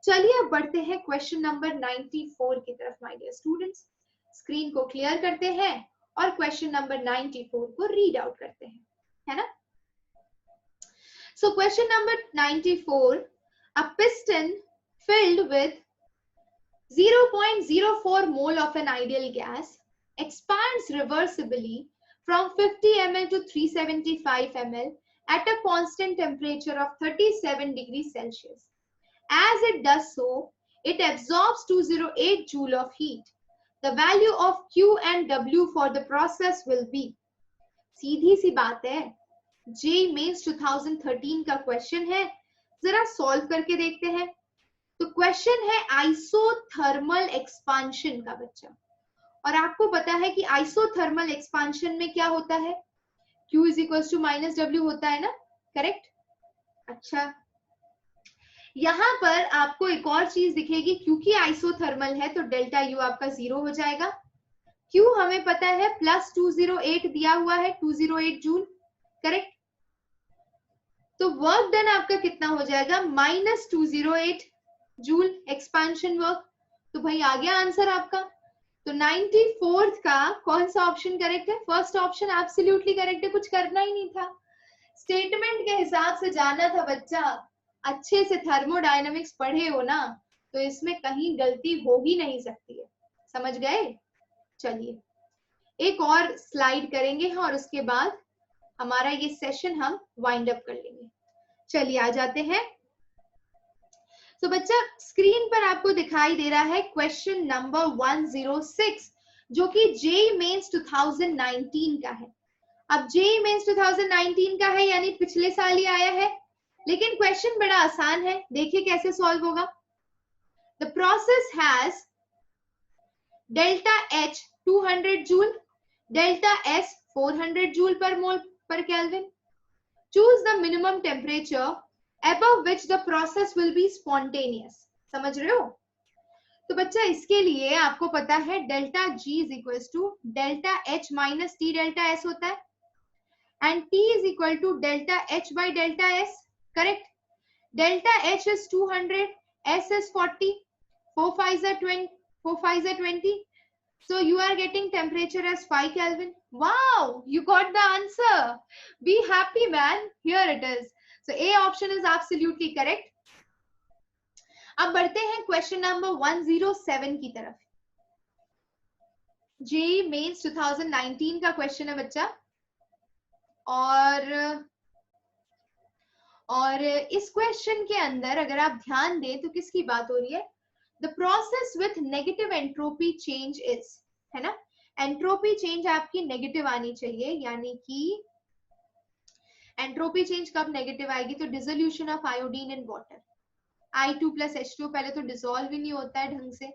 चलिए अब बढ़ते हैं क्वेश्चन नंबर 94 की तरफ माय डियर स्टूडेंट्स। स्क्रीन को क्लियर करते हैं और क्वेश्चन नंबर 94 को रीड आउट करते हैं, है ना। So question number 94, a piston filled with 0.04 mole of an ideal gas expands reversibly from 50 ml to 375 ml at a constant temperature of 37 degrees Celsius. As it does so, it absorbs 208 joule of heat. The value of Q and W for the process will be. सीधी सी बात है, JEE Mains 2013 का question है, जरा solve करके देखते हैं। तो क्वेश्चन है आइसोथर्मल एक्सपांशन का बच्चा, और आपको पता है कि आइसोथर्मल एक्सपांशन में क्या होता है, Q is equal to minus W होता है ना, करेक्ट। अच्छा, यहां पर आपको एक और चीज दिखेगी, क्योंकि आइसोथर्मल है तो डेल्टा यू आपका 0 हो जाएगा। Q हमें पता है प्लस 208 दिया हुआ है, 208 जूल, करेक्ट। तो वर्क डन आपका कितना हो जाएगा, माइनस 208 जूल एक्सपांशन वर्क। तो भाई आ गया आंसर आपका। तो 94th का कौन सा ऑप्शन करेक्ट है, फर्स्ट ऑप्शन एब्सोल्युटली करेक्ट है, कुछ करना ही नहीं था, स्टेटमेंट के हिसाब से जाना था बच्चा। अच्छे से थर्मोडायनामिक्स पढ़े हो ना, तो इसमें कहीं गलती हो ही नहीं सकती है, समझ गए। चलिए एक और स्लाइड करेंगे और उसके बाद हमारा ये सेशन हम वाइंड अप कर लेंगे। चलिए आ जाते हैं। तो बच्चा स्क्रीन पर आपको दिखाई दे रहा है क्वेश्चन नंबर 106, जो कि JEE Mains 2019 का है। अब JEE Mains 2019 का है यानी पिछले साल ही आया है, लेकिन क्वेश्चन बड़ा आसान है, देखिए कैसे सॉल्व होगा। The process has delta H 200 joule, delta S 400 joule per मोल पर kelvin. Choose the minimum temperature above which the process will be spontaneous। समझ रहे हो। तो बच्चा इसके लिए आपको पता है delta G is equal to delta H minus T delta S होता है, and T is equal to delta H by delta S, correct. Delta H is 200, S is 40, 4 5s are 20, so you are getting temperature as 5 Kelvin. Wow, you got the answer. Be happy man, here it is. So A option is absolutely correct. अब बढ़ते हैं question number 107 की तरफ। JEE Mains 2019 का question है बच्चा, और इस क्वेश्चन के अंदर अगर आप ध्यान दें तो किसकी बात हो रही है, the process with negative entropy change is, है ना। एंट्रोपी चेंज आपकी नेगेटिव आनी चाहिए, यानी कि एंट्रोपी चेंज कब नेगेटिव आएगी, तो dissolution of iodine in water, I2 plus H2 पहले तो डिसॉल्व ही नहीं होता है ढंग से,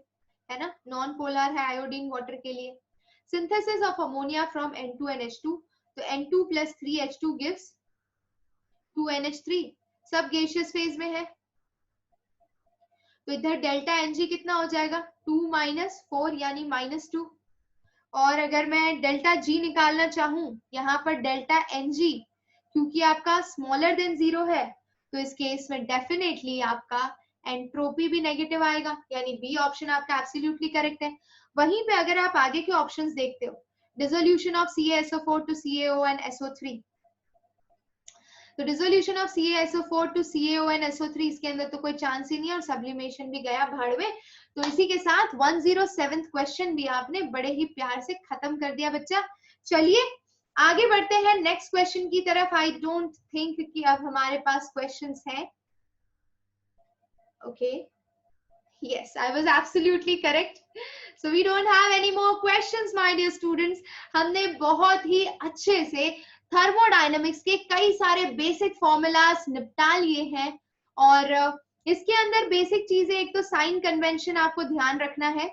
है ना, नॉन पोलर है आयोडीन वाटर के लिए। Synthesis of ammonia from N2 and H2, तो N2 plus 3H2 gives 2NH3, सब गैसियस फेज में है। तो इधर डेल्टा Ng कितना हो जाएगा, 2 माइनस 4 यानी -2, और अगर मैं डेल्टा G निकालना चाहूं, यहाँ पर डेल्टा Ng क्योंकि आपका स्मॉलर देन 0 है, तो इस केस में डेफिनेटली आपका एंट्रोपी भी नेगेटिव आएगा, यानी बी ऑप्शन आपका एब्सोल्युटली करेक्ट है। वहीं पे अगर आप आगे के ऑप्शंस देखते हो, dissolution of CaSO4 to CaONSO3, तो dissolution of CaSO4 to CaONSO3 इसके अंदर तो कोई चांस ही नहीं है, और सब्लिमेशन भी गया भाड़ में। तो इसी के साथ 107th क्वेश्चन भी आपने बड़े ही प्यार से खत्म कर दिया बच्चा। चलिए आगे बढ़ते हैं नेक्स्ट क्वेश्चन की तरफ। आई डोंट थिंक कि अब हमारे पास क्वेश्चंस हैं। Okay, yes, I was absolutely correct. So we don't have any more questions my dear students. हमने बहुत ही अच्छे से थर्मोडायनेमिक्स के कई सारे बेसिक फॉर्मूलाज निपटा लिए हैं, और इसके अंदर बेसिक चीजें, एक तो साइन कन्वेंशन आपको ध्यान रखना है।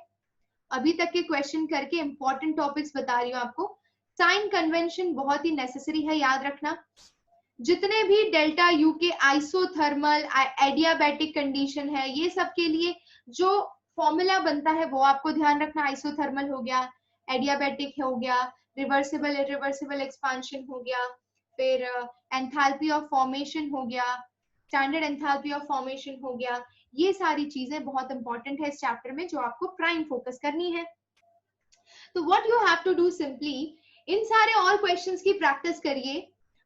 अभी तक के क्वेश्चन करके इंपॉर्टेंट टॉपिक्स बता रही हूँ आपको। साइन कन्वेंशन बहुत ही नेसेसरी है, याद रखना। जितने भी डेल्टा यू के आइसोथर्मल एडियाबैटिक कंडीशन है, ये सब के लिए जो फॉर्मूला बनता है वो आपको ध्यान रखना। आइसोथर्मल हो गया, एडियाबैटिक हो गया, रिवर्सिबल इरिवर्सिबल एक्सपांशन हो गया, फिर एंथैल्पी ऑफ फॉर्मेशन हो गया, स्टैंडर्ड एंथैल्पी ऑफ फॉर्मेशन हो गया। ये सारी चीजें बहुत इंपॉर्टेंट है इस चैप्टर में, जो आपको प्राइम फोकस करनी है। तो what you have to do simply, इन सारे और क्वेश्चंस की प्रैक्टिस करिए,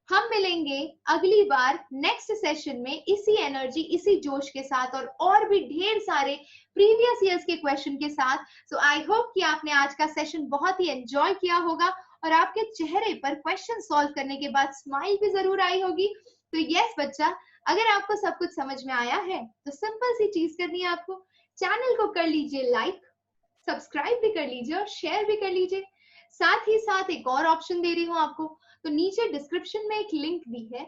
हम मिलेंगे अगली बार नेक्स्ट सेशन में इसी एनर्जी, इसी जोश के साथ और भी ढेर सारे प्रीवियस ईयर्स के क्वेश्चन के साथ। सो आई होप कि आपने आज का सेशन बहुत ही एंजॉय किया होगा और आपके चेहरे पर क्वेश्चन सॉल्व करने के बाद स्माइल भी जरूर आई होगी। तो यस बच्चा, अगर आपको सब कुछ समझ में आया है तो सिंपल सी चीज करनी है आपको, चैनल को कर लीजिए लाइक, सब्सक्राइब भी कर लीजिए और शेयर भी कर लीजिए। साथ ही साथ एक और ऑप्शन दे रही हूँ आपको, तो नीचे डिस्क्रिप्शन में एक लिंक दी है,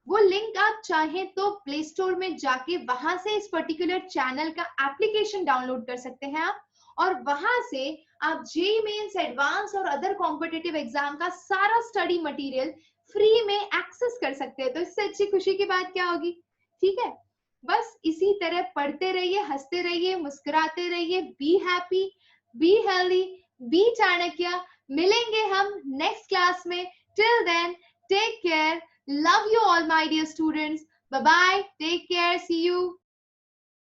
वो लिंक आप चाहें तो प्ले स्टोर में जाके वहां से इस पर्टिकुलर चैनल का एप्लीकेशन डाउनलोड कर सकते हैं आप, और वहां से आप जेईई मेंस, एडवांस और अदर कॉम्पिटिटिव एग्जाम का सारा स्टडी मटेरियल फ्री में एक्सेस कर सकते हैं। तो इससे अच्छी खुशी की बात क्या होगी? ठीक है, बस इसी तरह पढ़ते रहिए, हंसते रहिए, मुस्कुराते रहिए। Be happy, be healthy, be Chanakya. मिलेंगे हम नेक्स्ट क्लास में। Till then, take care, love you all my dear students. Bye bye, take care, see you.